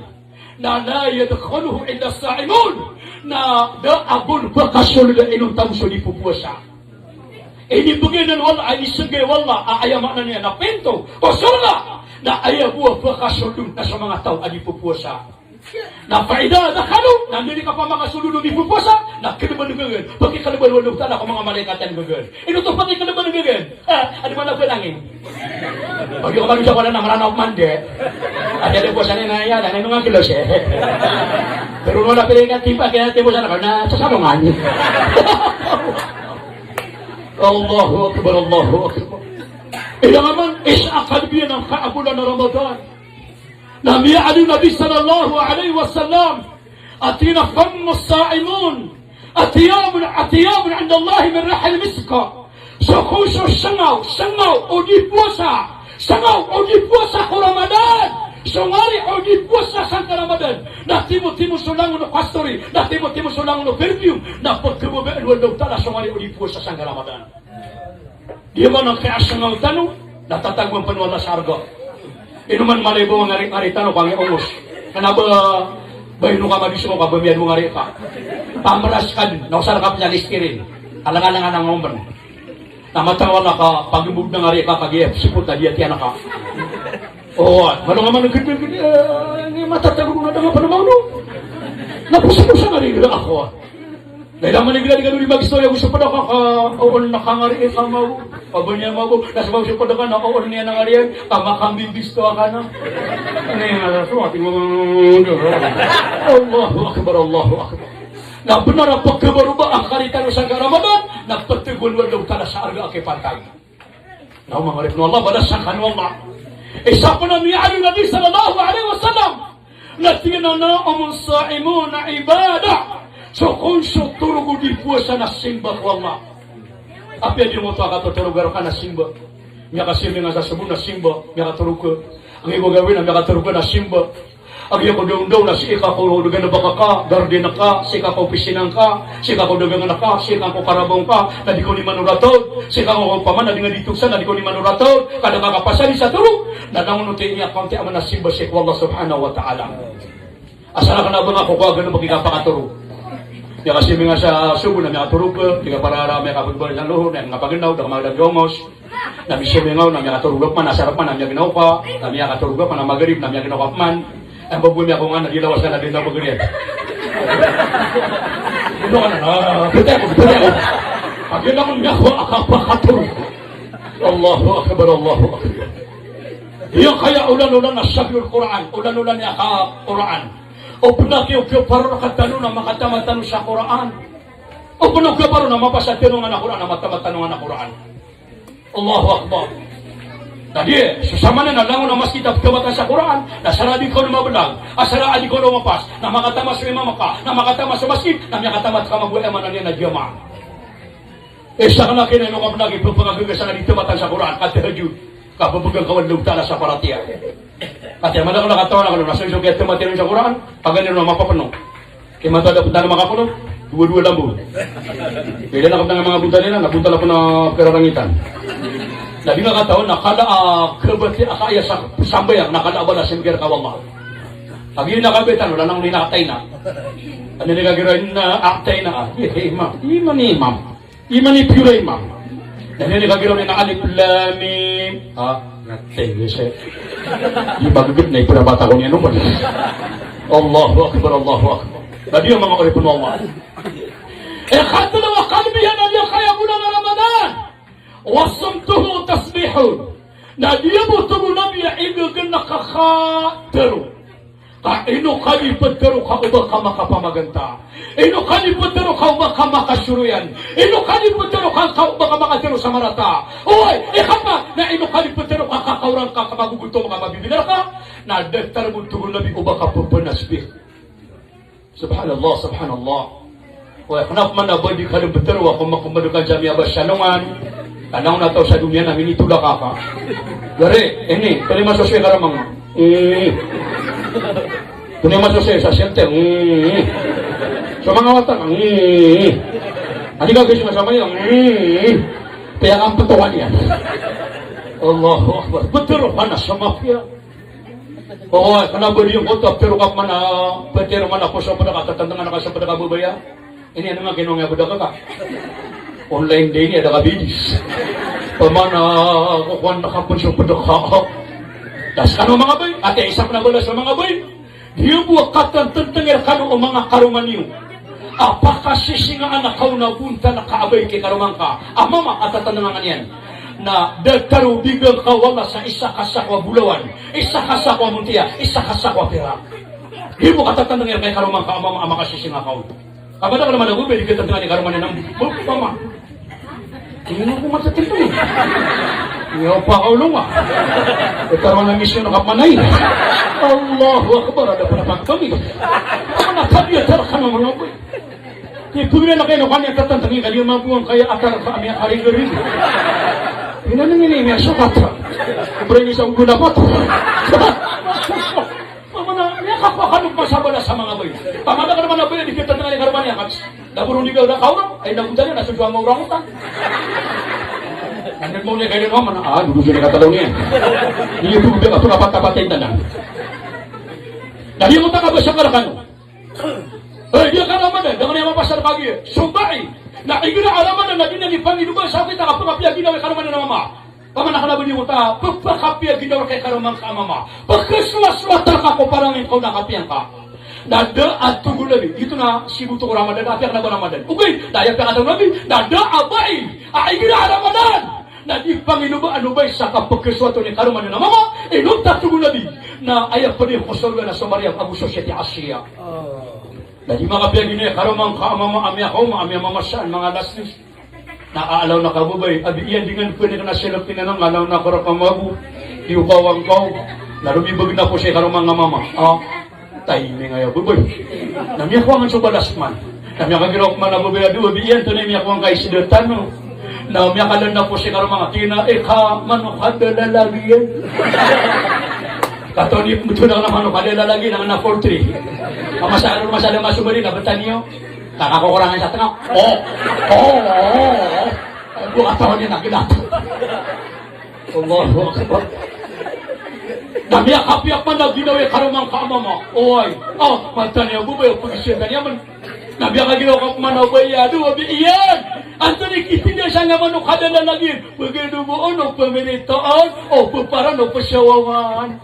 Na la yadkhuluhu illa sa'imun na daabun bakasyon na inong tamso di pupuasa. Ini bagian wala ay isagay wala aayaman na niya na pinto o surga na ayabuwa bakasyon na sa mga tao ay di pupuasa. Na faida na kanu nandini ka pa mga sululo di pupuasa na kinaban ng pagki kalaban walong tala ko mga malaikat yan gagan. Ino to pati kalaban ng gagan. Ano man ang pinangin? Pag yung kami sa wala na maranaw mande. Ada di puasa ni na yan, ano nga kilos eh. Pero wala pilihan tipa, kaya tipo sana ka na sasamungan. Allahu Akbar, Allahu Akbar. Ila naman, isakad biyan ang kaabulan na Ramadan. Namiya'ali Nabi sallallahu alaihi wasallam, atina fammu sa'imun, atiyamun عند الله من ريح المسك. Sukuso sangaw, o di puasa ko Ramadan. Sungari o di puasa sang Ramadan. Na timo-timo sulang no pastori, na timo-timo sulang no perfume, na pagkababaan wala tala sungari o di puasa sang Ramadan. Dia man ang kaasang ang tano, natatagwan panwala sa arga. Inuman malibo ang ari tano kang iungos. Kanaba bayno ka magiso ka bamiyan mo ngari ka. Pamaras ka din, nausar ka niya listirin. Alangan-alangan ang ngomban. Namatang wala ka, pag-imog na ngari ka, kag-iep, sipot na diya tiyan ka. Oo, manong naman ang gini, matatagod na nga pa naman, no? Napusa-pusa nga rin ako. Dahil naman nagila di ka nung mag-istorya, gusto pa na ka-oon na kangari ka mo, pabanya mo, nasa ba gusto pa na ka, na-oon niya na ngari, kamakambing gusto ka na. Ano yung nasa, ating mga, Allahu Akbar, Allahu Akbar. Na benar ang pagkabaruba ang karitan sa Ramadan, nagpatiguan daw ka na sa arga kay pantay. Na mga rifno Allah, balasan Allah. Isa po na miyari Nabi sallallahu alaihi wasallam na tinana'am sa'imuna ibada. So kung siya turugo di puasa na simba ko Allah. Apa yang mo ka turugo ka na simba. Miya kasi mga sasabu na simba, miya turugo ko. Ang ibo gawin na miya turugo na simba. Ang iyo ko daw na si ika ko dugan na baka ka, garden na ka, si ika ko pisinang ka, si ika ko dugan na ka, si ika ko karabong ka, na di ko ni manuratod, si ika ko paman, na di nga dituksan, na di ko ni manuratod, kada makapasali sa tulog, na nangunutin niya kung tiyaman na simba si Allah subhanahu wa ta'ala. Asala ka na ba nga kukuha, ganun magkikapakaturo. Kaya kasi mga sa subo na mga turog ko, di ka parara, may kapagbalik ng luho, na mga paginaw, na mga dagyomos, na misyo mingaw, na mga turugap man, nasarap man, na mga ginaw pa, na mga katurugap man, na magarib, na mga ginaw man. Ang babuwi ako nga, nagilawas ka na din na pagkariyan. Ito ka na, pwede ako. Pagkailangan nga ako, akapakaturog. Allahu Akbar, Allahu Akbar. Iyan kaya ulan-ulan na sabiul Quran, ulan-ulan niya ka-Quran. O pinakiyok paro na katano na makatamatano sa Quran. O pinakiyok paro na mapasatino nga na Quran, na matamatano nga na Quran. Allahu Akbar. Tadi, susama na nalangon na mas kitab kabatan sa Quran, na saradi ko na mabalag, asara adi ko na mapas, na makatamas sa imam ka, na makatamas sa masjid, na makatamat ka mabueman na niya na jama. Sa kana kinano ka panagi pagpangagasan na dito matan sa Quran, katahajud, kapabagang kawadlog tala sa paratiya. Kati man ako nakatawa na ako, nasa isang kaya tumatin sa Quran, paganin na mapapanong. Kaya matada punta na makapunong, dua-dua lambu. Pwede na kapag mga punta nila, napunta na po na perarangitan. Nabi nga kataon, nakala kabati akaya sa sambayang, nakala ba na simger kawama. Pag yun nakabitan, wala nang ninakatay na. Ano nagagirain na aktay na, imam. Iman ni pure imam. Ano nagagirain na alif lamim. Natay, yose. Ibagabit na ipinabata ko niya naman. Allahu Akbar, Allahu Akbar. Nabi yung mga oripun Allah. Kata na wakalbihan na niya kaya muna na Ramadan. Wasamtuhu tasbihun. Na dia mo tumulang niya igagan nakakatero. Ino kalipatero ka uba ka makapamaganta. Ino kalipatero ka uba ka makasuruyan. Ino kalipatero ka uba ka makatero sa marata. Oy, ikapa na ino kalipatero ka kakauran ka kamagugutom ka mabibinar ka. Na daftar mo tumulang niya uba ka pupanasbih. Subhanallah, subhanallah. Oy, kenapa mana bagi kalipatero ako makumadukan jami abas syanungan. Tanong na to sa dunia namin itulak ka. Gari, ini, kalima sosye karamang. Kalima sosye sa siyente. So mga watang. Ano ka gusto masama yun? Kaya ang patuwan yan. Allahu Akbar. Betul panas sa Mapiya. Oo, kanabali yung koto. Pero kap man pero man ako sa padakatatandang ka sa padakabubaya. Ini ano nga ginong nga padaka ka? Online day niya, ada kabidis. Pamana, kukuhan na kapon siya padaka. Das kano mga bay, ate isang nabala sa mga bay. Diyo buwag katantantangir kano o mga karuman niyo. Apakah sisingaan na kau na bunta na kaabay kay karuman ka. Mama, atatanangan yan. Na dagkaro bigang kawala sa isa kasakwa bulawan, isa kasakwa muntia, isa kasakwa pera. Diyo buwag katantangir kay karuman ka, mama, makasisinga kau. Kapag ako naman ako, pwede kita tanga ni karuman yan ng mama. Tingnan ko sa tito eh. Ngayon pa kaulong karuman ng misyon na kapanay. Allahu Akbar, ada pa na pagpamig. Ako nakabiyat ka na mga boy. Pugna na kayo kanya tatantangin kanya mabuang kaya atar sa aming hari-hari. Tingnan nang ini, may sukat. Kumpre niyo sa gula pa. pasabala sa mga bay. Pamada ka naman na bay, di kita nga ni karman yan. Naburong ligaw na kaurang, ay nagunta niya, nasujuan mo orang utang. Nandun mo niya kayo naman, dudusin ni katalaw niya. Hindi yung tubig ito kapat-kapatay na lang. Dahil mo ka ba siya karakan? Dia ka naman eh, dengan yang mapasar pagi. Subai, na igina alaman na naging ni Panginoon sa kita kapag ginawa ka naman na mama. Pamana ka na ba niyo ta, pagpakapya ginawa kay karamang ka mama. Pagkaswaswata ka ko parang ikaw nakapyan ka. Nada at tugulabi. Ito na sibuto ko Ramadan, apyak na ba Ramadan? Okay, dahil apyak na Ramadan, nada abay, igina Ramadan. Na di Panginoon ano ba sa kapagkaswato ni karuman na mama, inunta tugulabi na Ayapd ko sorga na sa Maryam Abdulbashet Asiya. Dahil mga piyagin niya, karumang kaamama amya ko, maamya mamasyan, mga lasnis. Naaalaw na kabubay, abi iyan dengan pwede ka na silap tinanong, alaw na karapamabu, iukawang kaw, narumibag na po siya karumang mama. Timing ayaw, bubay. Namya ko ang subalas man. Namya kagirok man na bubay, abi iyan, tunay miya ko ang kaisidotan, no? Namya kalan na po siya karumang kina, manukad na lalagi yan. Katolik betul na naman kada lalagi nang na 43. Masalah masubari na betan niyo. Kakakurangan sa tengah. Buat tahun ni nak gedak. Allahu Akbar. Namanya kapiak mana ginawa karumang kaamama. Oy. Matan niya bubay pagisiyan niya man. Nabiya ka ginawa ka mana baya do iyan. Antoni kitinda siya nga manok kada lalagi. Bagay mo ono pamilitaan o paparan o pasyawawan.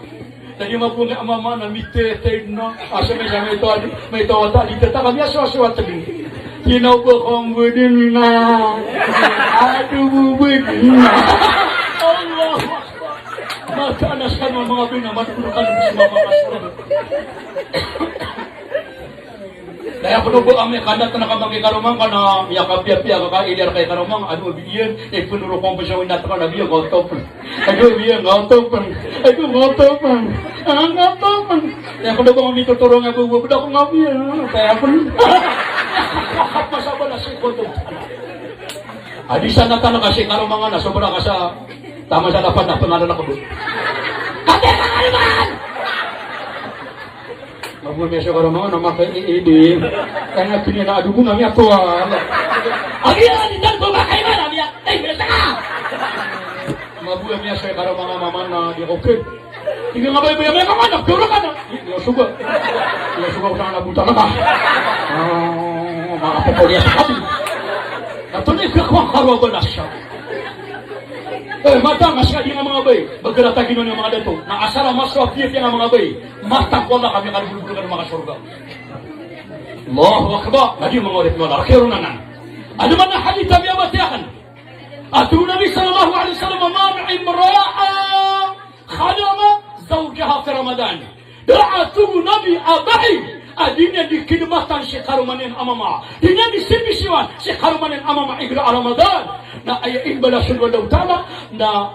Tadi mapunga mama na mitete na asa may tawata di tata kami aswa tadi kinaw ko kong budin na aduh budin na Allah mata anas kan mga binaman kan semua makasur Daya penubo kami kandat na kamang karumang kana ya kapya-pya ka ilir kay karumang adu biyen penuro kong pesawin na ka nabiyo gotop. Adu biyen gotop. Adu gotop. Gotop. Ya penubo kami tuturong aku budak ko ngabi. Kaya pun. Apa sabala si gotop. Adi sana kana kasi karumang na sobra ka sa tama sa dapat na pangalan na kabut. Kate karumang. Mabu mesya karumang na makai ini. Karena dunia na adugo nami ato Agian dan pemakai mana dia? Biasa ka. Mabu mesya karumang mama na di okay. Tinggal ngabay ba may kamana? Kuro ka na. Yo suga. Yo suga ko na buta ka. Mga po dia sa kami. Natuloy ka ko karo ba nasya. Mata masya di nga mga bay. Bagkata gino ng mga dato. Na asara maswa piyet nga mga bay. Mata ko na kami kalibulugan ng mga surga. Allahu Akbar. Lagi mga ulit mo na. Kero na nan. Ano man na hadith tabi abatiakan. At Nabi sallallahu alaihi wasallam mami imra'a khadama zawjaha fi Ramadan. Da'atu Nabi abai. Adinya di kidmatan si karumanin amama. Dinya di sibisiwan si karumanin amama igra Ramadan. Na ay imbala sunod tala na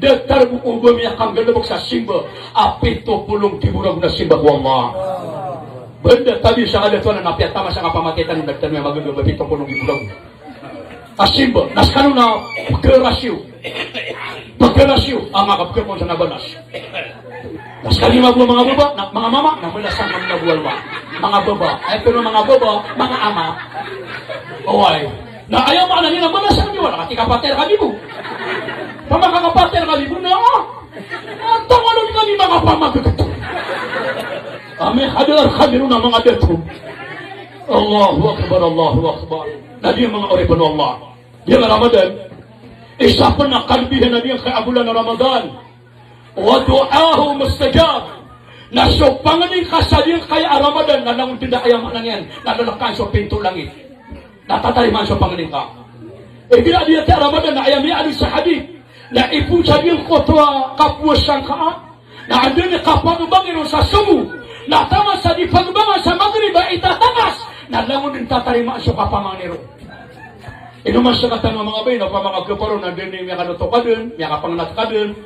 datar buong bumi kang galubk sa simba. Apito pulong tiburag na simba ko Allah. Benda tabi sa kada tuan na tama sa kapamatitan ng nagtanong magagawa apito pulong tiburag. Asimba naskano na pagkarasyo ang makapagkapon sa nabanas. Naskali mga baba, mga mama, namulasan ng nabuwalwa. Mga baba, ay pero mga baba, mga ama. Oy, na ayaw mo na nila malasan niyo, nakati kapater kami mo. Pamakakapater kami mo na, tangalon kami mga pamagagat. Kami hadir na mga deto. Allahu Akbar, Allahu Akbar. Nabi mga oripan Allah. Dia Ramadan, isa pa na kalbihan na niya kay abulan na Ramadan. Wa du'ahu mustajab. Naso pangaling kasadil kay Ramadan na nang tinda kaya man yan, nadalakan sa pinto langit. Natatariman sa pangaling ka. Bila dia ta Ramadan na ayami adu sa hadith na ipu sabil kotwa kapuasan ka. Na andun kapagubangin sa sumu. Na tama sa di pagbangan sa Maghrib itatakas. Na langon din tatarima sa kapamaniro. Inuman sa katang mga bay na pamagagaparo na din niya kanuto ka dun, niya kapanganat ka dun.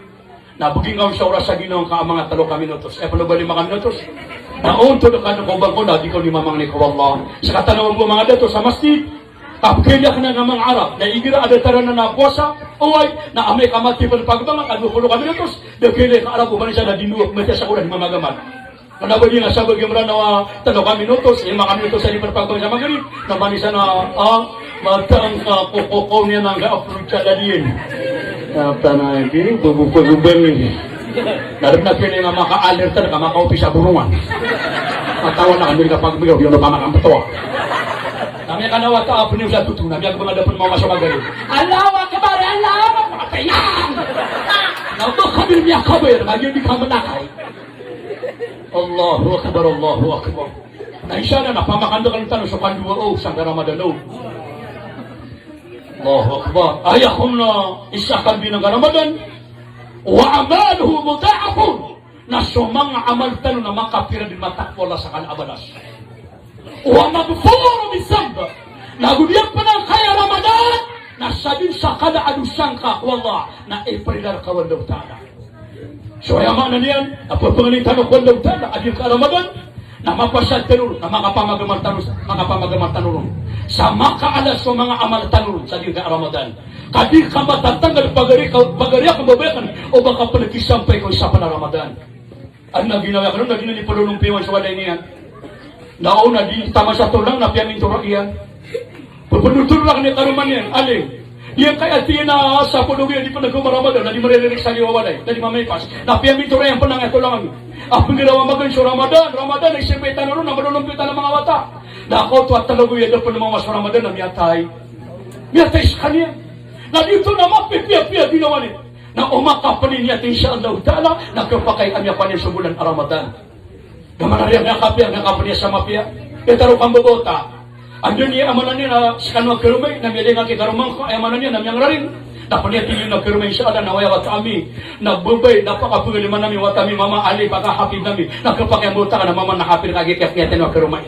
Nabuging ang sa oras sa ginawang ka mga 3 minutos. Paano ba 5 minutos? Naon to na kanong kubang ko na, di ko 5 mga ni Allah. Sa katanawang po mga dato sa masjid, kapkilyak na ng mga Arab, na igira adataran na napuasa, uway, na amay kamati pa ng pagbangan, 20 minutos, dagkili ka Arab, umanin siya na dinuwag, mati sa kulang mamagaman. Manawag yung asabag yung ranao, tano ka minutos, 5 minutos sa ipagpagpag sa magrib, naman isa na, matang kukukaw niya ng ka-approve ka na din. Tanay, bububang eh. Narap na pinay nga maka-alerta na maka-upi sa burungan. Matawa na kami kapag bigaw, yung napamakang bato. Kami ka nawa ka apun yung sa tutuna, biyak mga dapon mga masamagalin. Alawa ka ba? Alawa ka ba? Kayang! Nato kami niya kabar, ngayon di ka manakay. Allahu Akbar, Allahu Akbar. Naisya na napamakando ka ng tanong sa kanduwa o sa Ramadan o. Allahu Akbar. Ayakom na isa kan binang Ramadan. Wa amaluhu muda'afun. Na sumang amal tanong na makapira din matakwala sa kanabadas. Wa magfuro bisamba. Nagudiyan pa ng kaya Ramadan. Nasabi sa kada adusang kakwala na iparidar kawan daw tana. So ayaman na niyan, napapangaling tanong kawan daw tana, adil ka Ramadan, na mapasad tanong, na makapamagamar tanong, sa makaalas sa mga amal tanong sa adil ka Ramadan. Kadir ka matatanggal pagari akong babayakan, o baka panagisampay ko isa pa na Ramadan. Ang naginawa ka nun, nagina ni palulumpiwan sa walay niyan. Nauna, di tama sa tulang, napiyamin turang iyan. Pagpunutulak ni karuman yan, Aleem. Yan kaya na sa punugi, di pa nagkumaramadan, na di maririnig sa liwawalay, na di mamaypas. Napiyamin turang yan, panang ito lang. Ang pagirawa magan sa Ramadan, ay siyempre tanong na manunumpitan ng mga wata. Na ako, tuwat talago yan, dapat ng mga mas Ramadan na miyatay. Miyatay sa kanya. Na dito na mapipiya-piya ginawa niya. Na umakapanin niya, insyaAllah ta'ala, nagkapakay amya pa niya sa bulan Ramadan. Gamanariya nga kapiya, nga kapanin sa Mapiya. Itaro kang babota. Andun niya amanan niya na sa kanwa kirumay, na miyaling ang kikarumang ko, ay amanan niya na miyang raring. Dapat niya tingin na kirumay insyaAllah, na wayawat kami. Nagbubay, napakapagaliman namin, watami, mama, ali, pagkahapid namin. Nagkapakyamuta ka na mama, nakapid kagikip niya, tinwa kirumay.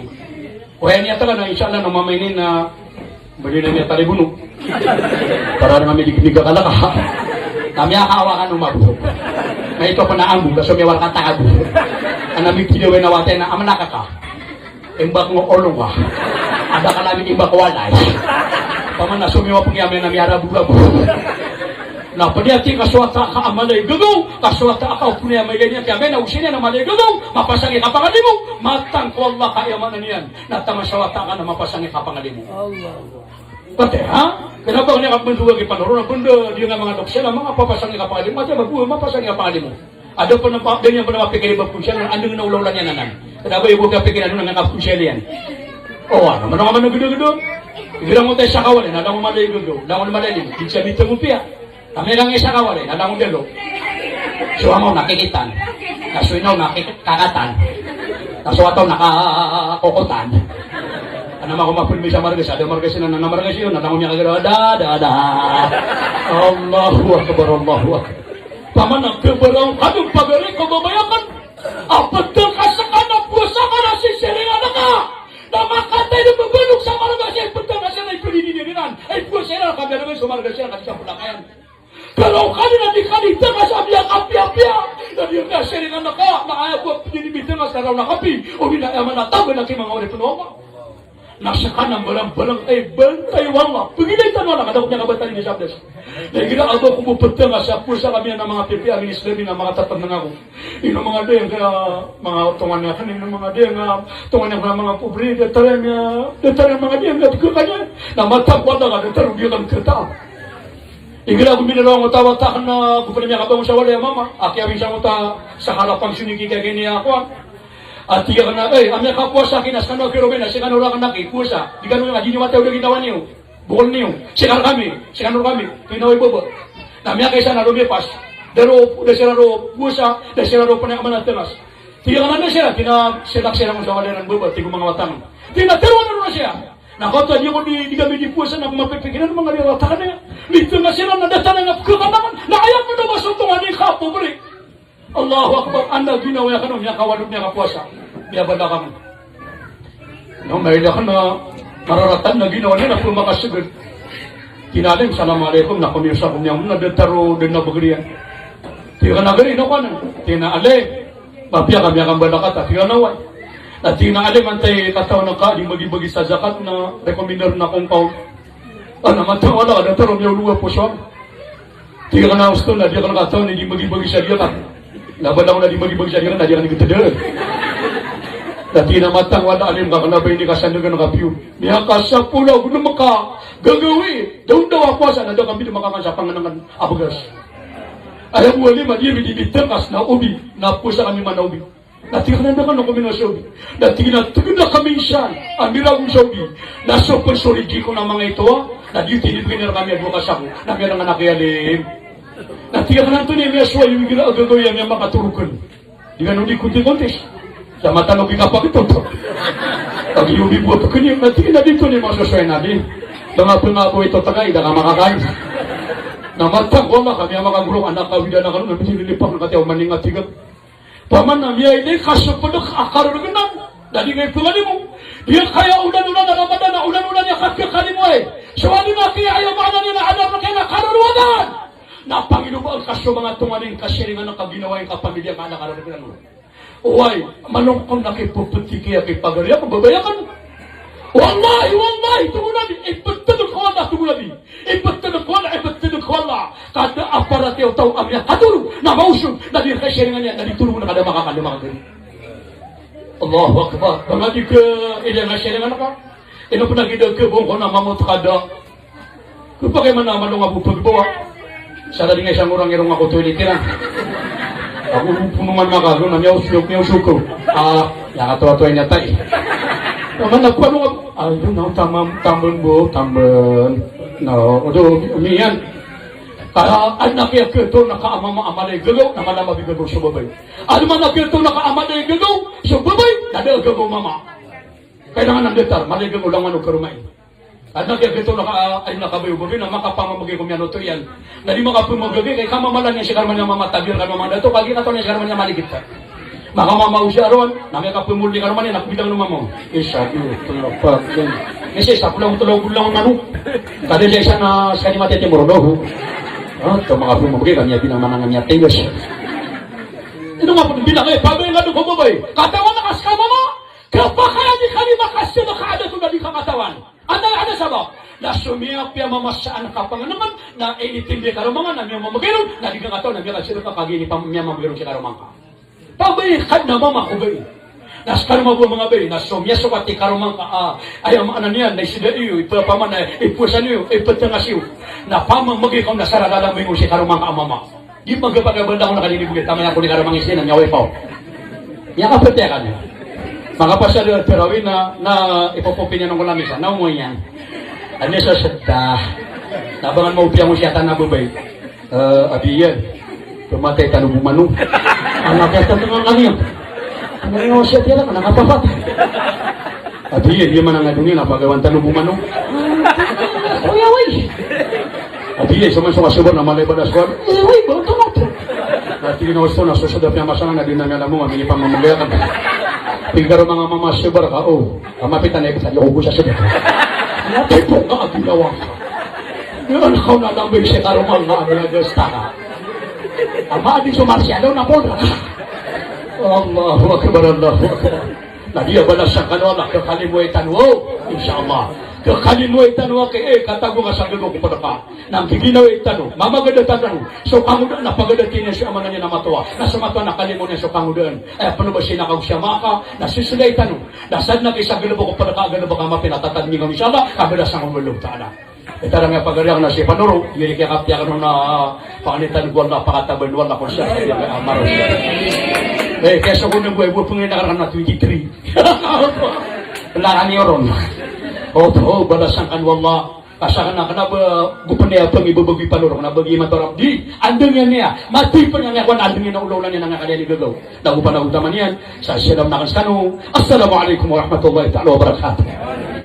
Kaya niya taga na insyaAllah, na mamainin na bali na niya talibuno. Para na kami digniga ka lang ha. Kami akawakan ng mabuhok. Na ito pa naambog, kaso may warang tagabo. Ang namin pinawin na watay na amanaka ka. Imbak mo olong ka. Ada ka namin imbak walay. Paman na sumiwa pang yamin na miyara bugabo. Na panyati kaswata ka amalay gagaw. Kaswata ka upunay may ganyan. Kaya may nausin niya na malay gagaw. Mapasangi ka pangalim mo. Matang ko Allah kayamanan niyan. Natamasawata ka na mapasangi ka pangalim mo. Pati ha? Kenapa niya kapag ipanuro na bunda di nga mga doksela, mga papasangi ka pangalim mo. Mati magbuhay, mapasangi ka pangalim mo. Ada pa ng ganyan pa na mapikili ba kung siya, andun na ulaw lang yan nanan. Kenapa ibu kapikil ano nga kapag siya yan? O ano, manong ka man nagdududo? Igrang mo tayo sa kawalin, nadang mo malay gudo, nadang mo malalim, di siya dito mo piya. Kami lang isa kawalin, nadang mo dalo. So amaw nakikitan, nasuinaw nakikakatan, nasuataw nakakokotan. Ano ako mapulmi sa margas, ada margas na nanamargas yun, nadang mo niya kagarawa, da. Allahu Akbar, Allahu Akbar. Paman ang kebarang kanong pagaling kababayakan. Apat ka sa kanang pusa ka na sisiringan na ka. Na makatay na mabalog sa margas. Pagka ka siya na ipininiginan. Ay pusa na kami naman sa margas siya kasi sa pulakayan. Pero kami na di kanita ka sa biya kapya-pya. Na di ka siringan na ka. Nakaya ko pinimitan ka sa raw na kapi. O hinayaman na tawag na kimang uri puno. Nasa kanang balang-balang ay bantay wala. Pagilay tanong na kadakot niya kabantay ni Sabdes. Dahil ako kumupunta nga sa pusa kami ng mga pipi ang Islami na mga tatang nga ako. Yung mga dayang mga tungan nga kanin, yung mga dayang tungan nga mga pobre, datarang mga dayang nga kanya. Na matapwa na ka, datarang yung kerta. Igila ko minalaw ang utawatakan na kumpanya niya kabang sa wala mama. Aki abing siya sa harapang sinigi kaya niya ako. At tiga ka na, amya kapwa sa akin, as kano kiroben, as kano ka na, pusa. Di kano yung adin yung mateo yung ginawa niyo. Bukol niyo. Sikano kami, pinaway bobo. Na amya kaysa na lumipas. Daro pusa, desira ro panakaman at tenas. Tiga ka na siya, tinasilak-silak mo sa wala ng bobo, tigo mga watang. Tinatewa na siya. Nakota niyo ko di kami di pusa na kumapipikinan mga liwatakan na yan. Dito nga sila nadatan na kukataman, na ayaw mo na masuntungan ni kapo, balik. Allahu Akbar, anda ginawa ka nun, niya kawalog niya kapuasa. Niya bala ka nun. No, may ka na mararatan na ginawa niya na pumakasagad. Tinalim, Assalamualaikum, nakumirsa ko niya muna, dataro din na bagriyan. Tiga ka na gari, no ka na. Aleem, Mapiya kami ang bala ka, tiga na way. At Aleem, antay kataw na ka, di magibagi sa zakat na rekomendar na kong pao. Namatang wala ka, dataro niya uluwa po siya. Tiga ka na gusto na, di ka na kataw, di magibagi sa zakat. Laban ako na di magibag siya na di ka nagtadal. Dati na matang wala Aleem kakanabay ni kasandagan ng kapyo. Niya kasapulaw, kung naman ka gagawi. Daw daw ako sa na daw kami makakansa panganangan abagas. Ayaw mo Aleem, Aleem, ibibitakas na ubi. Napusa kami manaubi. Dati ka na naman ako minasobi. Dati na kami siya. Amira kong sobi. Naso konsoligi ko ng mga ito. Dati tinibigin na kami advokas ako. Nagyan ang anak kay Aleem. Dati ka na ito niya may aswa yung gagawin niya makaturukan. Di ka nung di kunti-kuntis. Sa mata nung ikapag ito. Pag iubi po ito kanya, natin na dito niya masasaya natin. Mga po ito tagay, na ka makakain. Namatang ko nga kami ang mga gulong anak kawida na karoon, namin sinilipak na katiyaw maningat tigap. Paman na miya ini, kaso pa na akaroon na ganang. Dali ngayon pulani mo. Diyan kaya ulan-ulan na ramadan na ulan-ulan niya kakakali mo eh. So ano na kaya ayaw mga nila anak na kaya nakaroon. Napangino ba ang kaso mga tungaling kasiringan ng kabinawa yung kapamilya ka nakaroon na ganang. Uway, malungkong nakipuputi kaya kay pagarya, mababayakan. Wallahi, tungulabi, ipagtanong ko wala, tungulabi. Ipagtanong ko wala. Kada aparat yaw tao amya, katulong, na mausog, na di kasiringan niya, na di tulong na kada makakalimakan. Allahu Akbar. Mga di ka ilang kasiringan ka? Ino po nagidag ka buong ko na mamot kada. Kapag man naman nung abupagbawa, sa daling isang urang-irong ako tuwilitin. Ako punuman maka, na miyaw suko. Nakatuwa-tuwa niya tayo. Naman nagpano nga, ayun na, tambon bo, tambon. No, odo, umiyan. Kaya, ay nakiyak ito, nakaamama-amalay gagaw, naman na mabigagaw sa babay. Ano man nakiyak ito, naka-amalay gagaw, sa babay, nadagagaw mama. Kailangan ng detar, malay gagaw lang ano karumay. At nakiyak ito, ay nakabayo babay, na makapamamagay ko miyano to yan. Na di makapamagay, kay kamamalan niya si karman niya mamatagir ka naman dato, pagi ka to niya si karman niya maligit ka. Makamamaw siya aron, namin kapumuli ka naman niya, nakbitang naman mo. Isa, tulog, kasi isa, tulog ang manok. Kadali siya na sa kanya matitimuro, no? Ito mga pumagay, kanya pinanganang niya tingos. Ito nga po, bilang pabay nga doon kumabay. Katawan na kaskama mo! Kapakaya di kami makasya makaada ito na di kakatawan. Ada sabak. Na sumiyap ya mamasaan ka pa nga naman, na initindi ka naman, na miyang mamagayron, na di ka kataw, na miyang kasiro ka kagini pa miyang mamagayron siya ka naman ka. Pabay, kad na mamakubay. Naskarma po mga bay, nasumyaso ka ti karumang ka, ay ang ano niyan, na isida iyo, ipapaman na, ipusan iyo, ipatangas iyo, na pamang magikaw na saradalang mo si karumang ka amama. Di magpagabanda ko na kalinibugit, tama na ko ni karumang isin, ang yaway pa. Yan ka pwede niya. Mga pasal terawin na ipopopin niya ng kulamisa, naungoy yan. Ano sa sadda, nabangan mo upiyang usyatan na bubay. Abiyan, tumatay tanong bumanong. Ang nakita ng kanyang. Ang mga usyat yan, nakapapat. Abiyan, di man ang adungin, napagawan tanong bumanong. Uyaway. Abiyan, sumasubor na malay ba na squad? Uyaway, ba't tumot? At ginawasto na susadap niya masangan na din na alam mo, aming ipamamagayakan. Pigaro mga mamasubar ka, mapitan na ito sa iyo ko sa sudat. Napipo nga ang ginawa ka. Yan ako na nambay siya karumang nga ang nagasta ka. Ama di sumarsyado na po na. Allahu Akbar, Allahu Akbar. Nagiya ba na sa kanwa, kakalimuitan mo, insyaAllah. Kakalimuitan mo kay katago nga sa gago ko pa ka. Nang giginawitan mo, mamagada tanong. So kangudan na pagadatin niya siya amanan niya na matuwa. Nasa matuwa na kalimun niya so kangudan. Ay paano ba siya nakagsiya maka? Nasusulay tanong. Nasad na kisa Galubk ko pa ka Galubk ka mapinatatag niya kami siya ba? Kabilas ng umulog taana. Ito nga pagariang na si Panuro, yun kaya kapya ka nung na pangalitan ko na pakataban wala ko siya. Kaya may amaro siya. Kaya sa kunang buhay, pungin na karang na 23. Wala ka niyo ron. Balasan kan wala. Kasakan na ba gupan niya pang ibabagi Panuro, kanabagi matorap. Di, andun yan niya. Mati pa niya kung andun yan ang ulaw niya ng kanya ni Gagaw. Nagupan na utaman yan. Sa siya daw nakaskano. Assalamualaikum warahmatullahi ta'ala wabarakatuh.